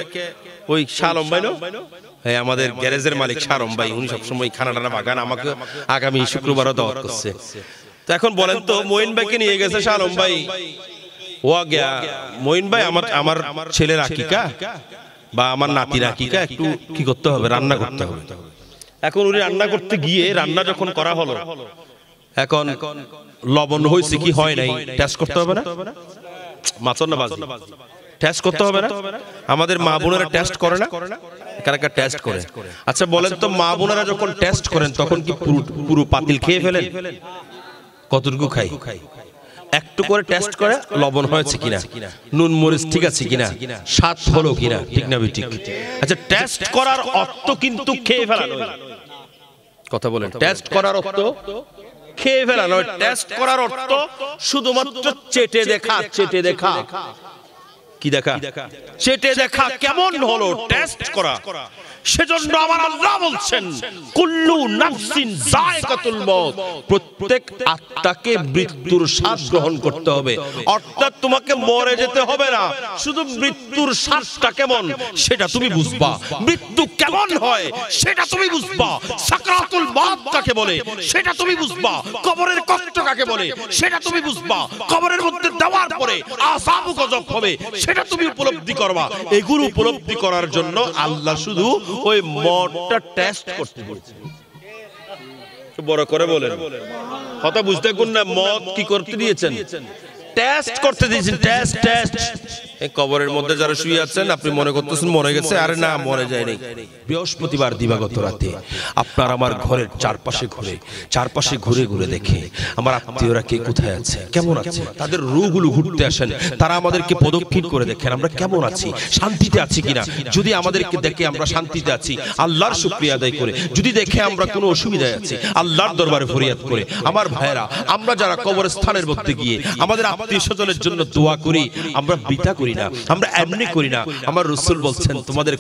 ওই শালম ভাই না, হ্যাঁ আমাদের গ্যারেজের মালিক শালম ভাই, উনি সবসময় খানা টানা বাগান, আমাকে আগামী শুক্রবারও দাওয়াত করছে। তো এখন বলেন তো, মঈন ভাইকে নিয়ে গেছে শালম ভাই, ও গিয়া মঈন ভাই আমার ছেলের আকিকা বা আমার নাতির আকিকা, একটু কি করতে হবে? রান্না করতে হবে। এখন উনি রান্না করতে গিয়ে, রান্না যখন করা হলো, এখন লবণ হয়েছে কি হয় নাই টেস্ট করতে হবে না? মাছর না বাজি টেস্ট করতে হবে না? আমাদের মা বোনেরা টেস্ট করে না? কারা টেস্ট করে? আচ্ছা বলেন তো, মা বোনেরা যখন টেস্ট করেন তখন কি পুরো পাতিল খেয়ে ফেলেন? কতটুকু খাই? একটু করে টেস্ট করে লবণ হয়েছে কিনা, নুন মরিচ ঠিক আছে কিনা, স্বাদ হলো কিনা, ঠিক না ঠিক? আচ্ছা টেস্ট করার অর্থ কিন্তু খেয়ে ফেলা নয়। কথা বলেন, টেস্ট করার অর্থ খেয়ে ফেলা নয়। টেস্ট করার অর্থ শুধুমাত্র চেটে দেখা। চেটে দেখা কি দেখা? চেটে দেখা কেমন হলো, টেস্ট করা। সেজন্য আমার আল্লাহ বলছেন কুল্লু নাফসিন যায়কাতুল মওত, প্রত্যেক আত্মাকে মৃত্যুর স্বাদ গ্রহণ করতে হবে। অর্থাৎ তোমাকে মরে যেতে হবে না, শুধু মৃত্যুর স্বাদটা কেমন সেটা তুমি বুঝবা, মৃত্যু কেমন হয় সেটা তুমি বুঝবা, সাকরাতুল মওত কাকে বলে সেটা তুমি বুঝবা, কবরের কষ্ট কাকে বলে সেটা তুমি বুঝবা, কবরের মধ্যে দেওয়ার পরে আযাব গজব হবে সেটা তুমি উপলব্ধি করবা। এগুলো উপলব্ধি করার জন্য আল্লাহ শুধু ওই মদটা টেস্ট করতে দিয়েছে। বড় করে বলেন, কথা বুঝতে কোন না, মদ কি করতে দিয়েছেন? টেস্ট করতে দিয়েছেন। Test test. এই কবরের মধ্যে যারা শুয়ে আছেন, আপনি মনে করতেছেন মরে গেছে, আরে না, মরে যায়নি। বৃহস্পতিবার দিবাগত রাতে আপনার আমার ঘরের চারপাশে ঘুরে ঘুরে দেখে আমার আত্মীয়রা কে কোথায় আছে, কেমন আছে, তাদের রূহগুলো ঘুরতে আসেন, তারা আমাদেরকে প্রদক্ষিণ করে দেখেন আমরা কেমন আছি, শান্তিতে আছি কিনা। যদি আমাদেরকে দেখে আমরা শান্তিতে আছি, আল্লাহর শুকরিয়া আদায় করে, যদি দেখে আমরা কোনো অসুবিধায় আছি, আল্লাহর দরবারে ফরিয়াদ করে। আমার ভাইয়েরা, আমরা যারা কবরস্থানের মধ্যে গিয়ে আমাদের আত্মীয় স্বজনের জন্য দোয়া করি, আমরা বৃথা করি না, আমরা এমনি করি না। আমার রাসূল বলছেন তোমাদের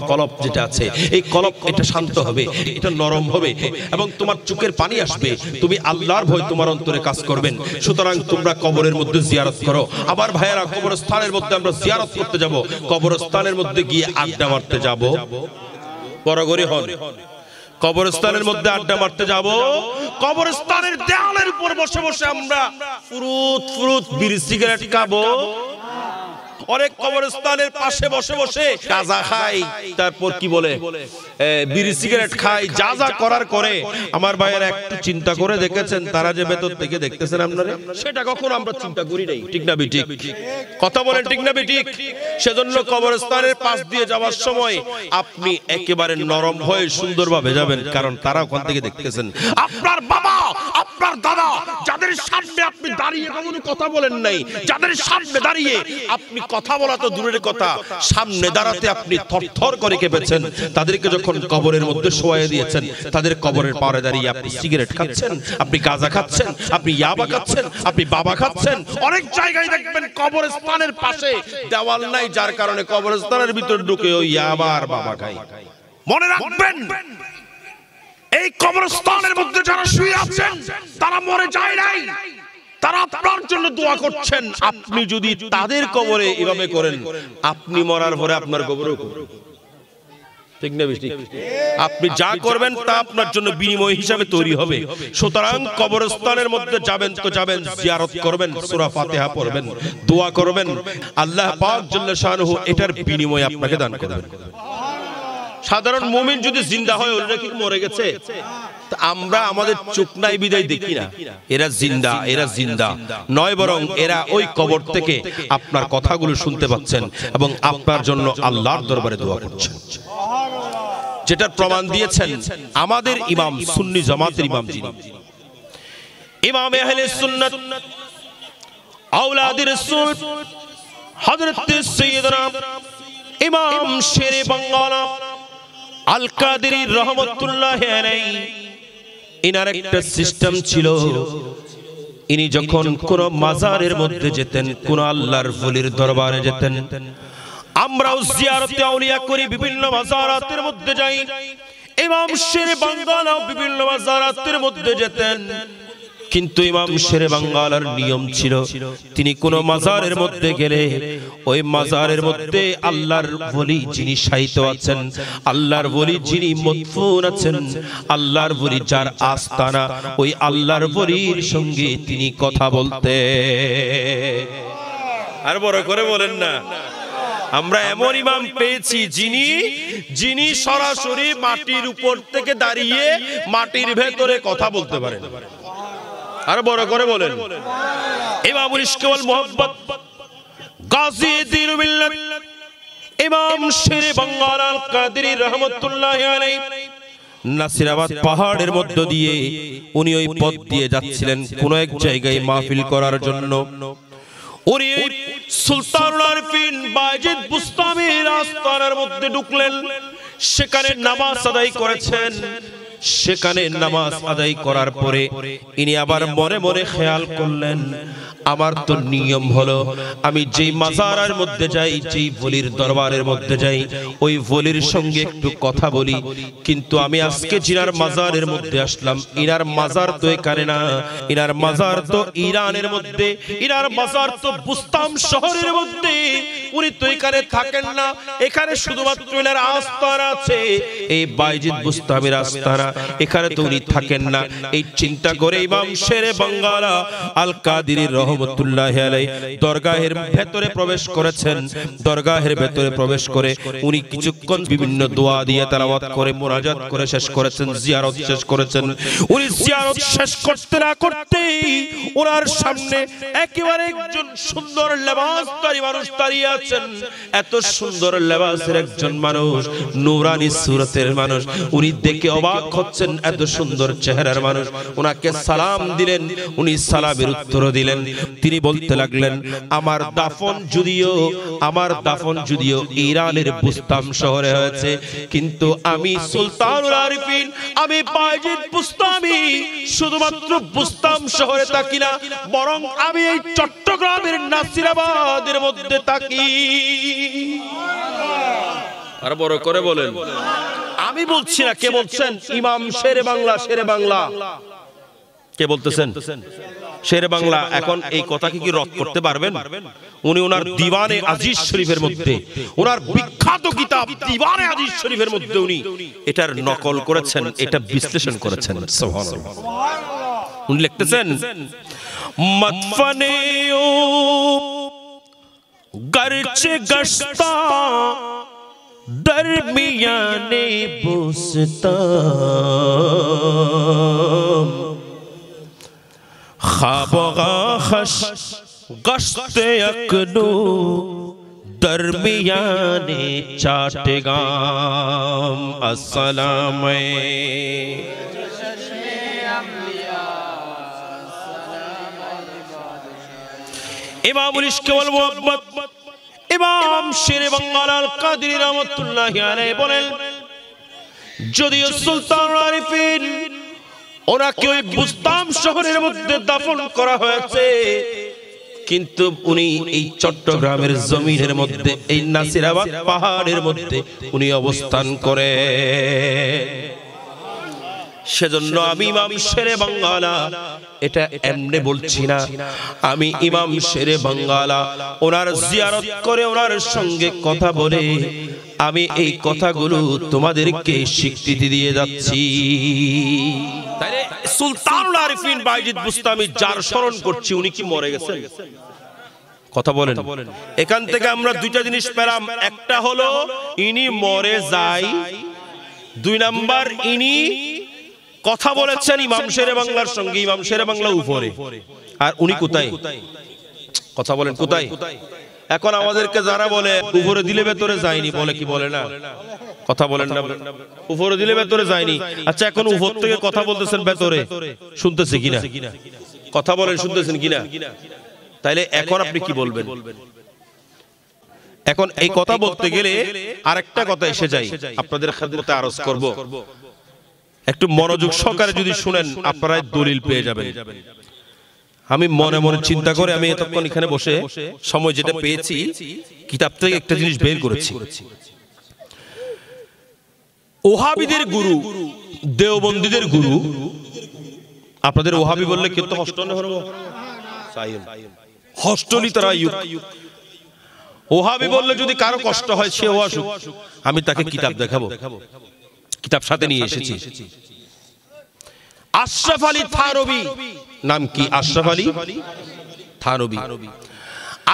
কলব যেটা আছে, এই কলব এটা শান্ত হবে, এটা নরম হবে এবং তোমার চোখের পানি আসবে, তুমি আল্লাহর ভয় তোমার অন্তরে কাজ করবেন। সুতরাং তোমরা কবরের মধ্যে জিয়ারত করো। আবার ভাইয়েরা, কবরস্থানের মধ্যে আমরা জিয়ারত করতে যাব, কবরস্থানের মধ্যে গিয়ে আড্ডা মারতে যাব বড়গরি হন। কবরস্থানের মধ্যে আড্ডা মারতে যাব, কবরস্থানের দেওয়ালের উপর বসে বসে আমরা ফুরুত ফুরুত বিড়ি সিগারেট খাবো। অনেক কবরস্থানের পাশে বসে বসে গাঁজা খাই, তারপর কি বলে বিড়ি সিগারেট খাই, যা যা করার করে। আমার ভাইয়েরা একটু চিন্তা করে দেখেছেন তারা যে ভেতর থেকে দেখতেছেন আপনারা, সেটা কখনো আমরা চিন্তা করি নাই। ঠিক না বেঠিক? কথা বলেন ঠিক না বেঠিক? সেজন্য কবরস্থানের পাশ দিয়ে যাওয়ার সময় আপনি একেবারে নরম হয়ে সুন্দরভাবে যাবেন, কারণ তারা ওখান থেকে দেখতেছেন। আপনার বাবা, আপনার দাদা, যাদের সামনে আপনি দাঁড়িয়ে কখনো কথা বলেন নাই, যাদের সামনে দাঁড়িয়ে আপনি কথা বলা তো দূরের কথা, সামনে দাঁড়াতে আপনি থরথর করে কেঁপেছেন, তাদেরকে যখন কবরের মধ্যে শোয়াই দিয়েছেন, তাদের কবরের পাড়ে দাঁড়িয়ে আপনি সিগারেট খাচ্ছেন, আপনি গাঁজা খাচ্ছেন, আপনি ইয়াবা খাচ্ছেন, আপনি বাবা খাচ্ছেন। অনেক জায়গায় দেখবেন কবরস্থানের পাশে দেওয়াল নাই, যার কারণে কবরস্থানের ভিতর ঢুকে ওই ইয়াবা আর বাবা খায়। মনে রাখবেন, এই কবরস্থানের মধ্যে যারা শুয়ে আছেন তারা মরে যায় নাই, তারা আপনার জন্য দোয়া করছেন। আপনি যদি তাদের কবরে এভাবে করেন, আপনি মরার পরে আপনার কবরেও করবেন। ঠিক না বেঠিক? আপনি যা করবেন তা আপনার জন্য বিনিময় হিসাবে তৈরি হবে। সুতরাং কবরস্থানের মধ্যে যাবেন তো যাবেন, জিয়ারত করবেন, সূরা ফাতিহা পড়বেন, দোয়া করবেন, আল্লাহ পাক জাল্লা শানুহু এটার বিনিময় আপনাকে দান করবেন। সাধারণ মুমিন যদি জিন্দা হয়, ওরা কি মরে গেছে? আমরা আমাদের চোখ নাই বিদায় দেখি না, এরা জিন্দা, এরা জিন্দা নয়, বরং এরা ওই কবর থেকে আপনার কথাগুলো শুনতে পাচ্ছেন এবং আপনার জন্য আল্লাহর দরবারে দোয়া করছেন। যেটার প্রমাণ দিয়েছেন আমাদের ইমাম, সুন্নি জামাতের ইমাম, যিনি ইমাম আহলে সুন্নাত আওলাদ রাসূল হযরত সাইয়্যিদনা ইমাম শেরে বাংলা আল কাদেরী রহমাতুল্লাহি আলাইহি, ইনার একটা সিস্টেম ছিল। ইনি যখন কোন মাজারের মধ্যে যেতেন, কোন আল্লাহর ওলির দরবারে যেতেন, আমরাও জিয়ারতে আউলিয়া করি, বিভিন্ন মাজারাতের মধ্যে যাই, ইমাম শেরে বাংলা বিভিন্ন মাজারাতের মধ্যে যেতেন। কিন্তু ইমাম শেরে বাংলার নিয়ম ছিল, তিনি কোন মাজারের মধ্যে গেলে ওই মাজারের মধ্যে আল্লাহর ওলি যিনি শায়িত আছেন, আল্লাহর ওলি যিনি মদফুন আছেন, আল্লাহর ওলি যার আস্তানা, ওই আল্লাহর ওলির সঙ্গে তিনি কথা বলতে। আর বড় করে বলেন না, আমরা এমন ইমাম পেয়েছি যিনি সরাসরি মাটির উপর থেকে দাঁড়িয়ে মাটির ভেতরে কথা বলতে পারেন। আর বড় করে বলেন, ইমামুল ইশক ওয়াল মুহাব্বত গাজী দ্বীন মিল্লাত ইমাম শেরে বাংলা আল কাদেরী রহমাতুল্লাহি আলাইহি নাসিরাবাদ পাহাড়ের মধ্য দিয়ে উনি ওই পথ দিয়ে যাচ্ছিলেন কোন এক জায়গায় মাহফিল করার জন্য। উনি সুলতানুল আরিফিন বায়েজিদ বুস্তামির আস্তানার মধ্যে ঢুকলেন, সেখানে নামাজ আদায় করেছেন। সেখানে নামাজ আদায় করার পরে ইনি আবার মনে মনে খেয়াল করলেন, আমার তো নিয়ম হলো আমি যেই মাজারের মধ্যে যাই, যেই ওলির দরবারের মধ্যে যাই, ওই ওলির সঙ্গে একটু কথা বলি। কিন্তু আমি আজকে জিনার মাজারের মধ্যে আসলাম, ইনার মাজার তো এখানে না, ইনার মাজার তো ইরানের মধ্যে, ইনার মাজার তো বুস্তাম শহরের মধ্যে, উনি তো এখানে থাকেন না, এখানে শুধুমাত্র ইনার আস্তানা আছে, এই বায়েজিদ বুস্তামির আস্তানা, এখানে তো উনি থাকেন না। এই চিন্তা করে ইমাম শেরে বাংলা আল কাদেরী রহমাতুল্লাহি আলাইহি দরগাহের ভেতরে প্রবেশ করেছেন। দরগাহের ভেতরে প্রবেশ করে উনি কিছুক্ষণ বিভিন্ন দোয়া দিয়ে তেলাওয়াত করে মুনাজাত করে শেষ করেছেন, জিয়ারত শেষ করেছেন। উনি জিয়ারত শেষ করতে না করতেই ওনার সামনে একেবারে একজন সুন্দর লেবাসধারী মানুষ দাঁড়িয়ে আছেন। এত সুন্দর লেবাসের একজন মানুষ, নূরানী সুরতের মানুষ, উনি দেখে অবাক হচ্ছেন, এত সুন্দর চেহারার মানুষ। ওনাকে সালাম দিলেন, উনি সালামের উত্তর দিলেন। তিনি বলতে লাগলেন, আমার দাফন যদিও ইরানের বুস্তাম শহরে হয়েছে, কিন্তু আমি সুলতানুল আরিফিন, আমি বায়েজিদ বুস্তামি শুধুমাত্র বুস্তাম শহরে থাকি না, বরং আমি এই চট্টগ্রামের নাসিরাবাদের মধ্যে থাকি। আর বড় করে বলেন, আমি বলছি না, কে বলছেন? ইমাম শেরে বাংলা, শেরে বাংলা কে বলতেছেন? শেরে বাংলা এখন এই কথা কি রদ করতে পারবেন? উনি ওনার দিওয়ানে আজিজ শরীফের মধ্যে, ওনার বিখ্যাত কিতাব দিওয়ানে আজিজ শরীফের মধ্যে উনি এটার নকল করেছেন, এটা বিশ্লেষণ করেছেন। সুবহানাল্লাহ। উনি লিখতেছেন মদফনে ও গরচে গশতা দরমিয়ানে বুস্তান খাবগা খশ গশতে আকনু দরমিয়ানে চাটগাম। আসসালাম ইমামুল ইশক ওয়াল মুহাব্বত ইমাম শেরে বাংলা আল কাদেরী রাহমাতুল্লাহি আলাইহি বলেন, যদিও সুলতান আরিফিন ওনাকে ওই বুস্তাম শহরের মধ্যে দাফন করা হয়েছে, কিন্তু উনি এই চট্টগ্রামের জমিনের মধ্যে, এই নাসিরাবাদ পাহাড়ের মধ্যে উনি অবস্থান করে। সেজন্য আমি ইমাম শেরে বাংলা এটা এমনি বলছি না, আমি ইমাম শেরে বাংলা ওনার জিয়ারত করে ওনার সঙ্গে কথা বলে আমি এই কথাগুলো তোমাদেরকে স্বীকৃতি দিয়ে যাচ্ছি। তাইলে সুলতানুল আরিফিন বাইজিদ বুস্তামি যার স্মরণ করছি, উনি কি মরে গেছেন? কথা বলেন। এখান থেকে আমরা দুইটা জিনিস পেলাম, একটা হলো ইনি মরে যায়, দুই নাম্বার ইনি কথা বলেছেন ইমাম শেরে বাংলার সঙ্গে, ইমাম শেরে বাংলা উপরে, আর উনি কোথায়? কথা বলেন কোথায়? এখন আমাদেরকে যারা বলে উপরে দিলে ভেতরে যায়নি, বলে কি বলে না? কথা বলেন না, উপরে দিলে ভেতরে যায়নি। আচ্ছা, এখন উপর থেকে কথা বলতেছেন ভেতরে, শুনতেছে কিনা? কথা বলেন, শুনতেছেন কিনা? তাইলে এখন আপনি কি বলবেন? এখন এই কথা বলতে গেলে আরেকটা কথা এসে যায়, আপনাদের খেদমতে আরজ করব, একটু মনোযোগ সহকারে যদি শুনেন আপনারা দলিল পেয়ে যাবেন। আমি মনে মনে চিন্তা করে আমি এতক্ষণ এখানে বসে সময় যেটা পেয়েছি কিতাব থেকে একটা জিনিস বের করেছি। ওহাবিদের গুরু, দেওবন্দীদের গুরু, আপনাদের ওহাবি বললে কিন্তু হস্টনে হরব হস্টলি তারা ওহাবি বললে যদি কারো কষ্ট হয় সে আসুক, আমি তাকে কিতাব দেখাবো, কিতাব সাথে নিয়ে এসেছি। আশরাফ আলী থানভী, নাম কি? আশরাফ আলী থানভী।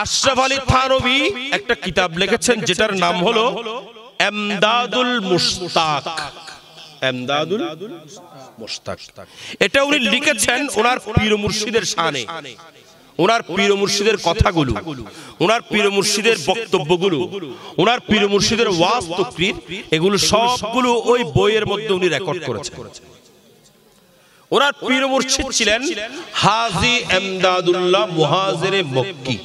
আশরাফ আলী থানভী একটা কিতাব লিখেছেন যেটার নাম হলো ইমদাদুল মুশতাক। ইমদাদুল মুশতাক, এটা উনি লিখেছেন ওনার পীর মুর্শিদের শানে, ওনার পীর মুর্শিদের কথাগুলো, ওনার পীর মুর্শিদের বক্তব্যগুলো, ওনার পীর মুর্শিদের ওয়াজ তাকরীর, এগুলো সবগুলো ওই বইয়ের মধ্যে উনি রেকর্ড করেছেন। ওনার পীর মুর্শিদ ছিলেন হাজী ইমদাদুল্লাহ মুহাজিরে মক্কি।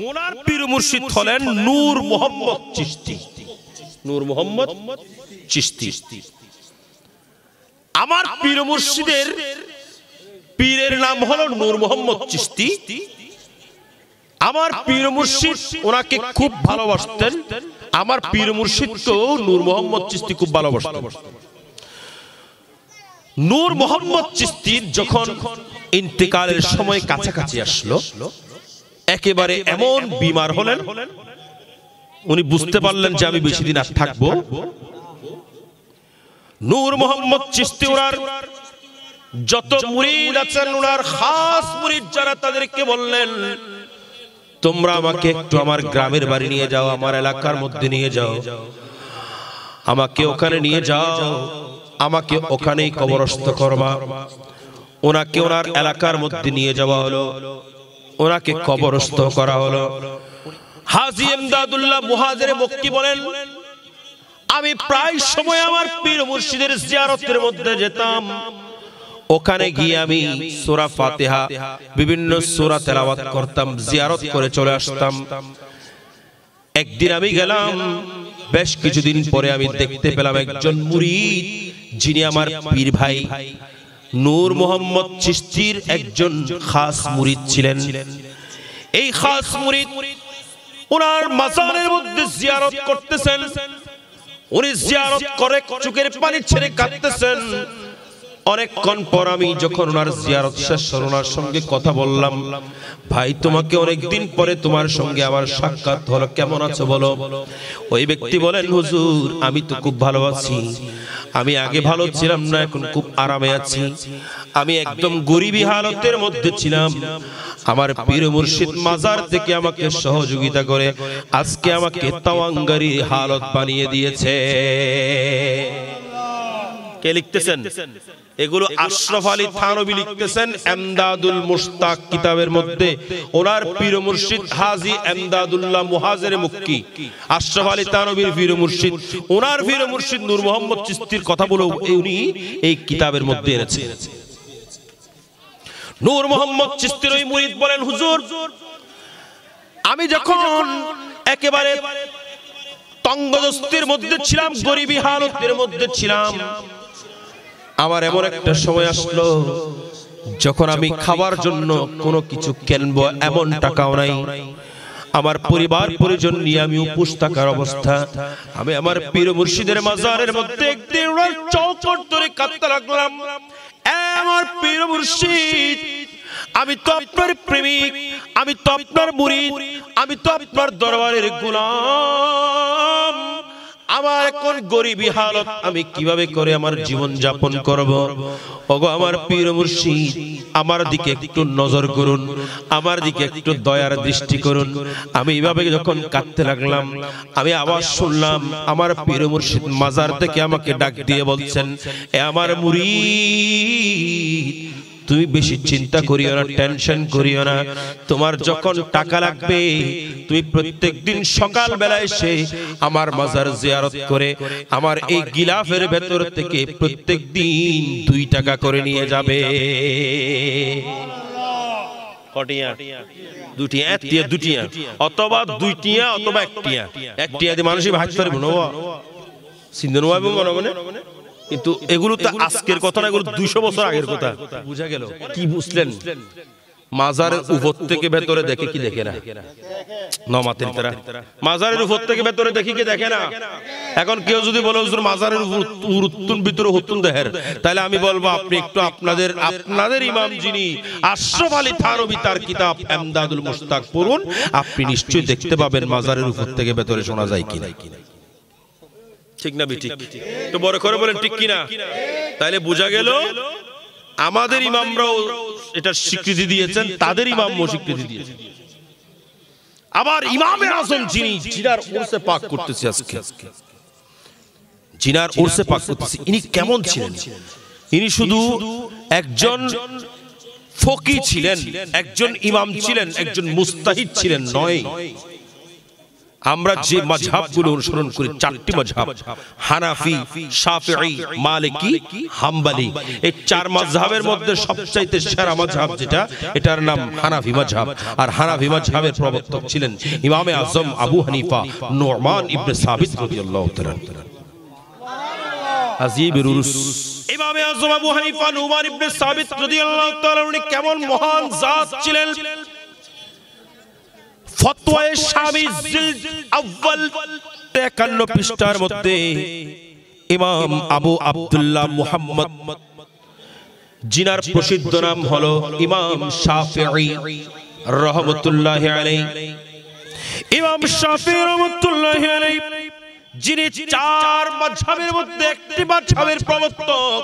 ওনার পীর মুর্শিদ হলেন নূর মোহাম্মদ চিশতি। নূর মোহাম্মদ চিশতি। আমার পীর মুর্শিদের পীরের নাম হলো নূর মোহাম্মদ চিশতি। আমার পীর মুর্শিদ ওনাকে খুব ভালোবাসতেন, আমার পীর মুর্শিদকেও নূর মোহাম্মদ চিশতি খুব ভালোবাসতেন। নূর মোহাম্মদ চিশতির যখন ইন্তেকালের সময় কাছাকাছি আসলো, একেবারে এমন বিমার হলেন, উনি বুঝতে পারলেন যে আমি বেশি দিন আর থাকবো। নূর মোহাম্মদ চিশতি ওনার যত মুরিদ আছেন, ওনার খাস মুরিদ যারা, তাদেরকে বললেন তোমরা আমাকে একটু আমার গ্রামের বাড়ি নিয়ে যাও, আমার এলাকার মধ্যে নিয়ে যাও, আমাকে ওখানে নিয়ে যাও, আমাকে ওখানেই কবরস্থ করবা। ওনাকে ওনার এলাকার মধ্যে নিয়ে যাওয়া হলো, ওনাকে কবরস্থ করা হলো। হাজী ইমদাদুল্লাহ মুহাজিরে মক্কি বলেন, আমি প্রায় সময় আমার পীর মুর্শিদের জিয়ারতের মধ্যে যেতাম, ওখানে গিয়ে আমি সূরা ফাতিহা, বিভিন্ন সূরা তেলাওয়াত করতাম, জিয়ারত করে চলে আসতাম। একদিন আমি গেলাম, বেশ কিছুদিন পরে আমি দেখতে পেলাম একজন মুরিদ, যিনি আমার পীর ভাই নূর মোহাম্মদ চিশতির একজন খাস মুরিদ ছিলেন। এই খাস মুরিদ ওনার মাজারের মধ্যে জিয়ারত করতেছেন। উনি জিয়ারত করে চোখের পানি ছেড়ে কাঁদতেছেন। অনেকক্ষণ পর আমি যখন ওনার জিয়ারত শেষ হলো, ওনার সঙ্গে কথা বললাম, ভাই তোমাকে অনেকদিন পরে তোমার সঙ্গে আমার সাক্ষাৎ হলো, কেমন আছো বলো? ওই ব্যক্তি বলেন, হুজুর আমি তো খুব ভালো আছি, আমি আগে ভালো ছিলাম না, এখন খুব আরামে আছি। আমি একদম গরিবী হালতের মধ্যে ছিলাম, আমার পীর মুর্শিদ মাজার থেকে আমাকে সহযোগিতা করে আজকে আমাকে তাওয়াঙ্গারি হালত বানিয়ে দিয়েছে। কে লিখতেছেন এগুলো? আশরাফ আলী থানভী লিখতেছেন এমদাদুল মুশতাক কিতাবের মধ্যে। ওনার পীর মুর্শিদ হাজী এমদাদুল্লাহ মুহাজির মক্কি, আশরাফ আলী থানভীর পীর মুর্শিদ, ওনার পীর মুর্শিদ নূর মোহাম্মদ চিশতির কথা বলে উনি এই কিতাবের মধ্যে এনেছেন। নূর মোহাম্মদ চিশতির ওই মুরিদ বলেন, হুজুর আমি যখন একেবারে তঙ্গদস্তির মধ্যে ছিলাম, গরিবী হালতের মধ্যে ছিলাম, আমার এমন একটা সময় আসলো যখন আমি খাবার জন্য কোনো কিছু কিনবো এমন টাকাও নাই, আমার পরিবার পরিজন নিয়ে আমি উপোস থাকার অবস্থা। আমি আমার পীর মুর্শিদের মাজারের মধ্যে একদিন চৌকট ধরে কাঁদতে লাগলাম, আমার পীর মুর্শিদ আমি তো আপনার প্রেমিক, আমি তো আপনার মুরিদ, আমি তো আপনার দরবারের গোলাম, আমার এখন গরিবী হালত, আমি কিভাবে করে আমার জীবন যাপন করব? ওগো আমার পীর মুর্শিদ আমার দিকে একটু নজর করুন, আমার দিকে একটু দয়ার দৃষ্টি করুন। আমি এইভাবে যখন কাঁদতে লাগলাম, আমি আওয়াজ শুনলাম আমার পীর মুর্শিদ মাজার থেকে আমাকে ডাক দিয়ে বলছেন, এ আমার মুরিদ তুমি বেশি চিন্তা করিও না, টেনশন করিও না, তোমার যখন টাকা লাগবে তুমি প্রত্যেকদিন সকাল বেলায় এসে আমার মাজার জিয়ারত করে আমার এই গিলাফের ভেতর থেকে প্রত্যেকদিন 2 টাকা করে নিয়ে যাবে। কটিয়া? 2 টিয়া, 1 টিয়া, 2 টিয়া, অথবা 2 টিয়া অথবা 1 টিয়া। 1 টিয়া দিয়ে মানুষই ভাগ পারবে না, সিন্ধু বাবু মনে মনে। কিন্তু এগুলো তো আজকের কথা না, এগুলো 200 বছর আগের কথা। বুঝা গেল? কি বুঝলেন? মাজারের উপর থেকে ভেতরে দেখে কি দেখে না? নমাতের তারা মাজারের উপর থেকে ভেতরে দেখি কি দেখে না? এখন কেউ যদি বলে হুজুর মাজারের উত্তুন ভিতরে হুতুন দেহের, তাহলে আমি বলবো আপনি একটু আপনাদের ইমাম যিনি আশরাফ আলী থানভী তার কিতাব এমদাদুল মুশতাক পড়ুন, আপনি নিশ্চয়ই দেখতে পাবেন মাজারের উপর থেকে ভেতরে শোনা যায় কিনা। ঠিক না বিঠিক? তো বড় করে বলেন ঠিক কিনা? তাহলে বোঝা গেল আমাদের ইমামরাও এটা স্বীকৃতি দিয়েছেন, তাদের ইমামও স্বীকৃতি দিয়েছেন। আবার ইমামে আজম যিনি জিনার উরসে পাক করতেছে, আজকে জিনার উরসে পাক করতেছে, ইনি কেমন ছিলেন? ইনি শুধু একজন ফকি ছিলেন, একজন ইমাম ছিলেন, একজন মুস্তাহিদ ছিলেন নয়। আমরা যে মাযহাবগুলো অনুসরণ করি 4টি মাযহাব, হানাফি, শাফিঈ, মালিকি, হাম্বলি, এই 4 মাযহাবের মধ্যে সবচাইতে সেরা মাযহাব যেটা, এটার নাম হানাফি মাযহাব। আর হানাফি মাযহাবের প্রবর্তক ছিলেন ইমামে আজম আবু হানিফা নুমান ইবনে সাবিত রাদিয়াল্লাহু তাআলা। আজিবুর রুস ইমামে আজম আবু হানিফা নুমান ইবনে সাবিত রাদিয়াল্লাহু তাআলা উনি কেমন মহান জাত ছিলেন! ফতোয়ায়ে শামী জিলদ আউয়াল 51 পৃষ্ঠার মধ্যে ইমাম আবু আব্দুল্লাহ মুহাম্মদ, জিনার প্রসিদ্ধ নাম হলো ইমাম শাফিঈ রাহমাতুল্লাহি আলাইহি, ইমাম শাফিঈ রাহমাতুল্লাহি আলাইহি যিনি 4 মাযহাবের মধ্যে একটি মাযহাবের প্রবর্তক,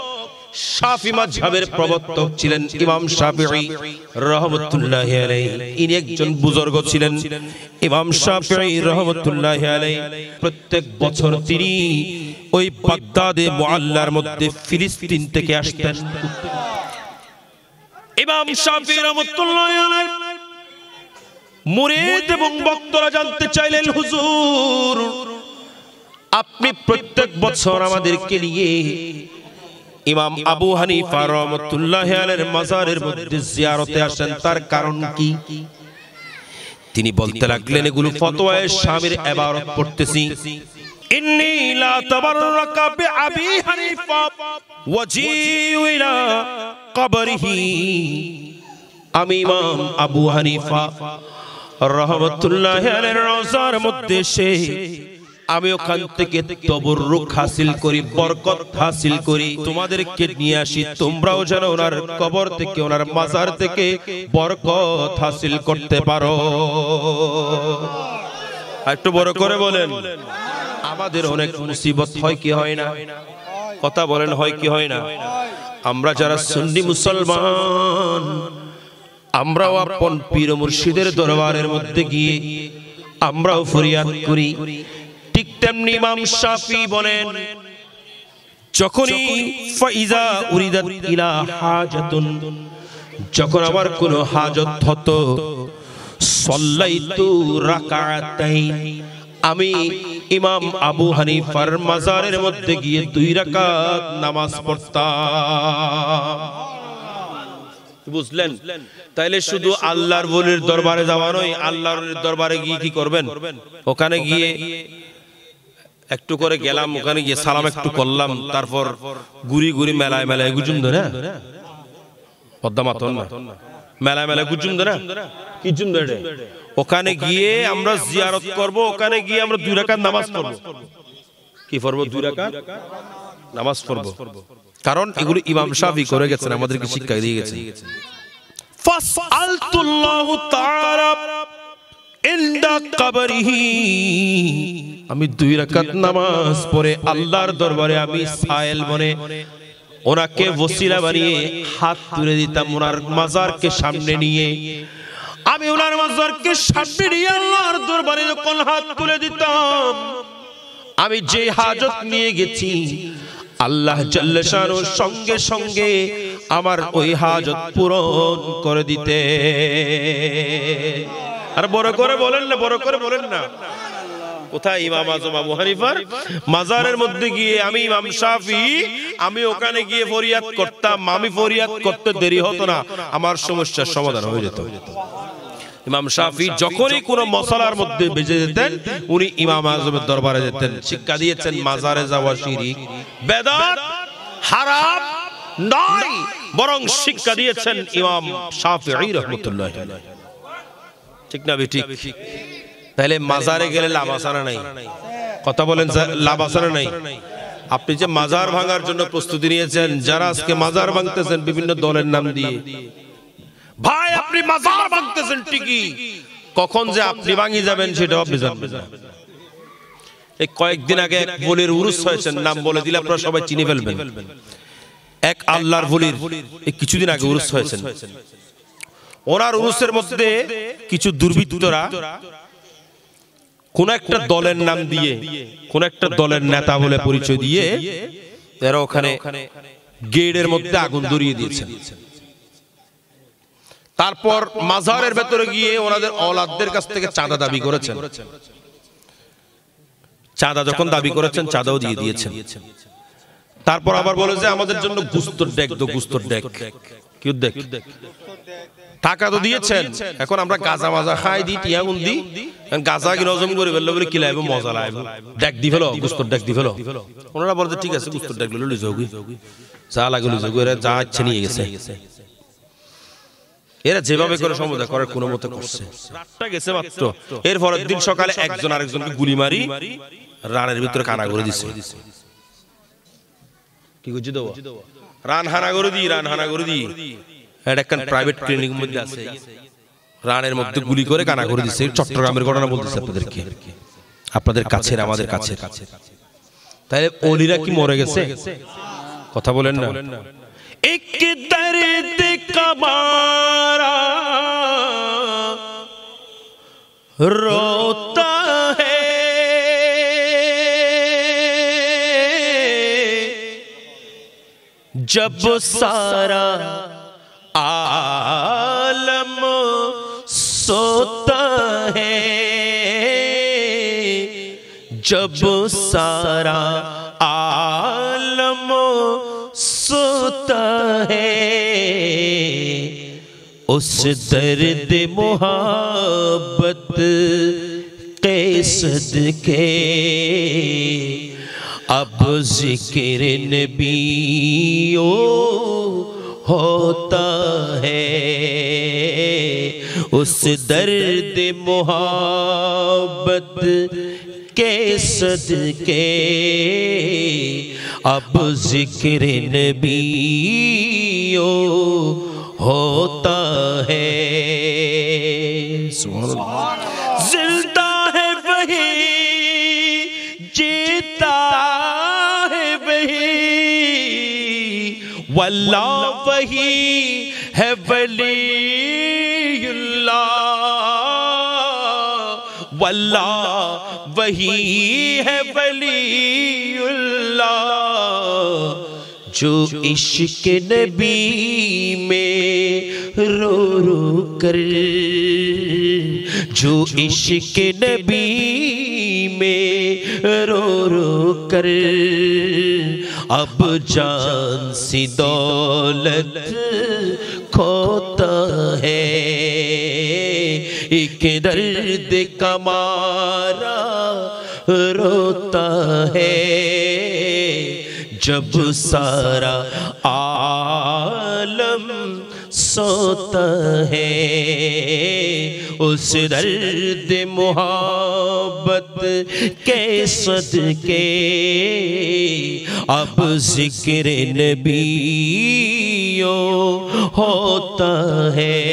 শাফি মাযহাবের প্রবর্তক ছিলেন ইমাম শাফিঈ রাহমাতুল্লাহি আলাইহি। ইনি একজন বুজুর্গ ছিলেন ইমাম শাফিঈ রাহমাতুল্লাহি আলাইহি। প্রত্যেক বছর তিনি ওই বাগদাদে মুআল্লার মধ্যে ফিলিস্তিন থেকে আসতেন। ইমাম শাফিঈ রাহমাতুল্লাহি আলাইহি মুরিদ এবং ভক্তরা জানতে চাইলেন, হুজুর আপনি প্রত্যেক বছর আমাদেরকে নিয়ে ইমাম আবু হানিফা রাহমাতুল্লাহি আলাইহির মাজারের মধ্যে জিয়ারতে আসেন, তার কারণ কি? তিনি বলতে লাগলেন, এগুলো ফতোয়ায়ে শামীর ইবারত পড়তেছি, ইন্নী লা তাবাররাকা বিআবি হানিফা ওয়াজিউ ইলা কবরিহি। আমি ইমাম আবু হানিফা রাহমাতুল্লাহি আলাইহির রওজার মধ্যে সে আমি ওখান থেকে তবররুক হাসিল করি, বরকত হাসিল করি, তোমাদেরকে নিয়ে আসি, তোমরাও যেন ওনার কবর থেকে, ওনার মাজার থেকে বরকত হাসিল করতে পারো। একটু বড় করে বলেন। আমাদের অনেক মুসিবত হয় কি হয় না? কথা বলেন, হয় কি হয় না? আমরা যারা সুন্নি মুসলমান, আমরাও আপন পীর মুর্শিদের দরবারের মধ্যে গিয়ে আমরাও ফরিয়াদ করি। ঠিক তেমনি ইমাম শাফি বলেন, যখনই ফাইজা উরিদাত ইলা হাজাতুন, যখন আমার কোনো হাজত হতো, সাল্লাইতু রাকাতাইন, আমি ইমাম আবু হানিফার মাজারের মধ্যে গিয়ে 2 রাকাত নামাজ পড়তাম। বুঝলেন? তাইলে শুধু আল্লাহর ওলির দরবারে যাওয়া নয়, আল্লাহর দরবারে গিয়ে কি করবেন? ওখানে গিয়ে একটু করে গেলাম, ওখানে গিয়ে সালাম একটু করলাম, তারপর গুড়ি গুড়ি মেলায় মেলায় গুজুম ধরে, পদ্মা মাতন না, মেলায় মেলায় গুজুম ধরে, কি জুম ধরে, ওখানে গিয়ে আমরা জিয়ারত করব, ওখানে গিয়ে আমরা 2 রাকাত নামাজ পড়ব। কি পড়ব? 2 রাকাত নামাজ পড়ব। কারণ এগুলো ইমাম শাফি করে গেছেন, আমাদেরকে শিক্ষা দিয়ে গেছেন। ফাসআলতুল্লাহু তাআলা ইনদা কবরিহি, আমি 2 রাকাত নামাজ পড়ে আল্লাহর দরবারে আমি সায়েল বনে ওনাকে ওসিলা বানিয়ে হাত তুলে দিতাম, ওনার মাজারকে সামনে নিয়ে। আমি ওনার মাজারকে সামনে নিয়ে আল্লাহর দরবারে যখন হাত তুলে দিতাম, আমি যে হাজত নিয়ে গেছি, আল্লাহ জাল্লা শানুর সঙ্গে সঙ্গে আমার ওই হাজত পূরণ করে দিতে। আর বড় করে বলেন না, বড় করে বলেন না। কোথায়? ইমাম আজম আবু হানিফার মাজারের মধ্যে গিয়ে আমি ইমাম শাফি, আমি ওখানে গিয়ে ফরিয়াদ করতাম। আমি ফরিয়াদ করতে দেরি হতো না, আমার সমস্যার সমাধান হয়ে যেত। ইমাম শাফি যখনই কোনো মশলার মধ্যে বেজে যেতেন, উনি ইমাম আজমের দরবারে যেতেন। শিক্ষা দিয়েছেন মাজারে যাওয়া শিরক, বেদাত, হারাম নয়, বরং শিক্ষা দিয়েছেন ইমাম শাফিঈ রাহমাতুল্লাহ আলাইহি। ঠিক না ঠিক? তাহলে মাজারে গেলে লাভ আছে না নাই? কথা বলেন, লাভ আছে না নাই? আপনি যে মাজার ভাঙার জন্য প্রস্তুতি নিয়েছেন, যারা আজকে মাজার ভাঙতেছেন বিভিন্ন দলের নাম দিয়ে, ভাই আপনি মাজার ভাঙতেছেন ঠিকই, কখন যে আপনি ভাঙি যাবেন সেটাও আপনি জানবেন না। এই কয়েকদিন আগে এক ওলির উরুস হয়েছে, নাম বলে দিলে আপনারা সবাই চিনে ফেলবেন। এক আল্লাহর ওলির এই কিছুদিন আগে উরুস হয়েছে। ওনার উরুসের মধ্যে কিছু দুর্বৃত্তরা কোন একটা দলের নাম দিয়ে, কোন একটা দলের নেতা বলে পরিচয় দিয়ে, এরা ওখানে গেটের মধ্যে আগুন ধরিয়ে দিয়েছে। তারপর মাজারের ভেতরে গিয়ে ওনাদের ওলাদদের কাছ থেকে চাঁদা দাবি করেছেন। চাঁদা যখন দাবি করেছেন, চাঁদাও দিয়ে দিয়েছেন। তারপর আবার বলে যে আমাদের জন্য গুস্তর ডেক দো, গুস্তর ডেক। কি ডেক? টাকা তো দিয়েছেন, এখন আমরা গাজা মাজা খাই দিই, টিয়াগুন দিই, গাজা কি নজম করে ফেললো বলে কি লাগবে, মজা লাগবে, ডেক দি ফেলো, গুস্তর ডেক দি ফেলো। ওনারা বলে ঠিক আছে, গুস্তর ডেক লইলে লইজোগি, যা লাগে লইজোগি, এরা যা ইচ্ছে নিয়ে গেছে। এরা যেভাবে করে সমঝা করার কোনো মতে করছে। রাতটা গেছে মাত্র, এর পরের দিন সকালে একজন আরেকজনকে গুলি মারি রানের ভিতরে কানা করে দিছে। কি করছি দেবো? রান হানা করে দিই, রান হানা করে দিই। এটা একটা প্রাইভেট ক্লিনিক মধ্যে আছে, রানের মধ্যে গুলি করে কানা করে দিছে। চট্টগ্রামের ঘটনা বলতেছে আপনাদেরকে, আপনাদের কাছে, আমাদের কাছে। তাহলে ওলিরা কি মরে গেছে? কথা বলেন না। এক দর্দ কমারা রোতা है, जब सारा आलम सोता है, जब सारा आलम सोता है, उस दर्द मोहब्बत के सदके अब जिक्र नबियों होता है, उस दर्द मोहब्बत के सदके अब जिक्र नबियो होता है। जिंदा है वही, जीता है वही, वल्लाह वही है वलीउल्लाह, वल्लाह वही है वलीउल्लाह। जो इश्क नबी में रो रो कर, जो इश्क नबी में रो रो कर अब जान सी दौलत खोता है। एक दर्द का मारा रोता है जब सारा आलम सोता है। उस दर्द मोहब्बत के सदके अब जिक्र नबियो होता है।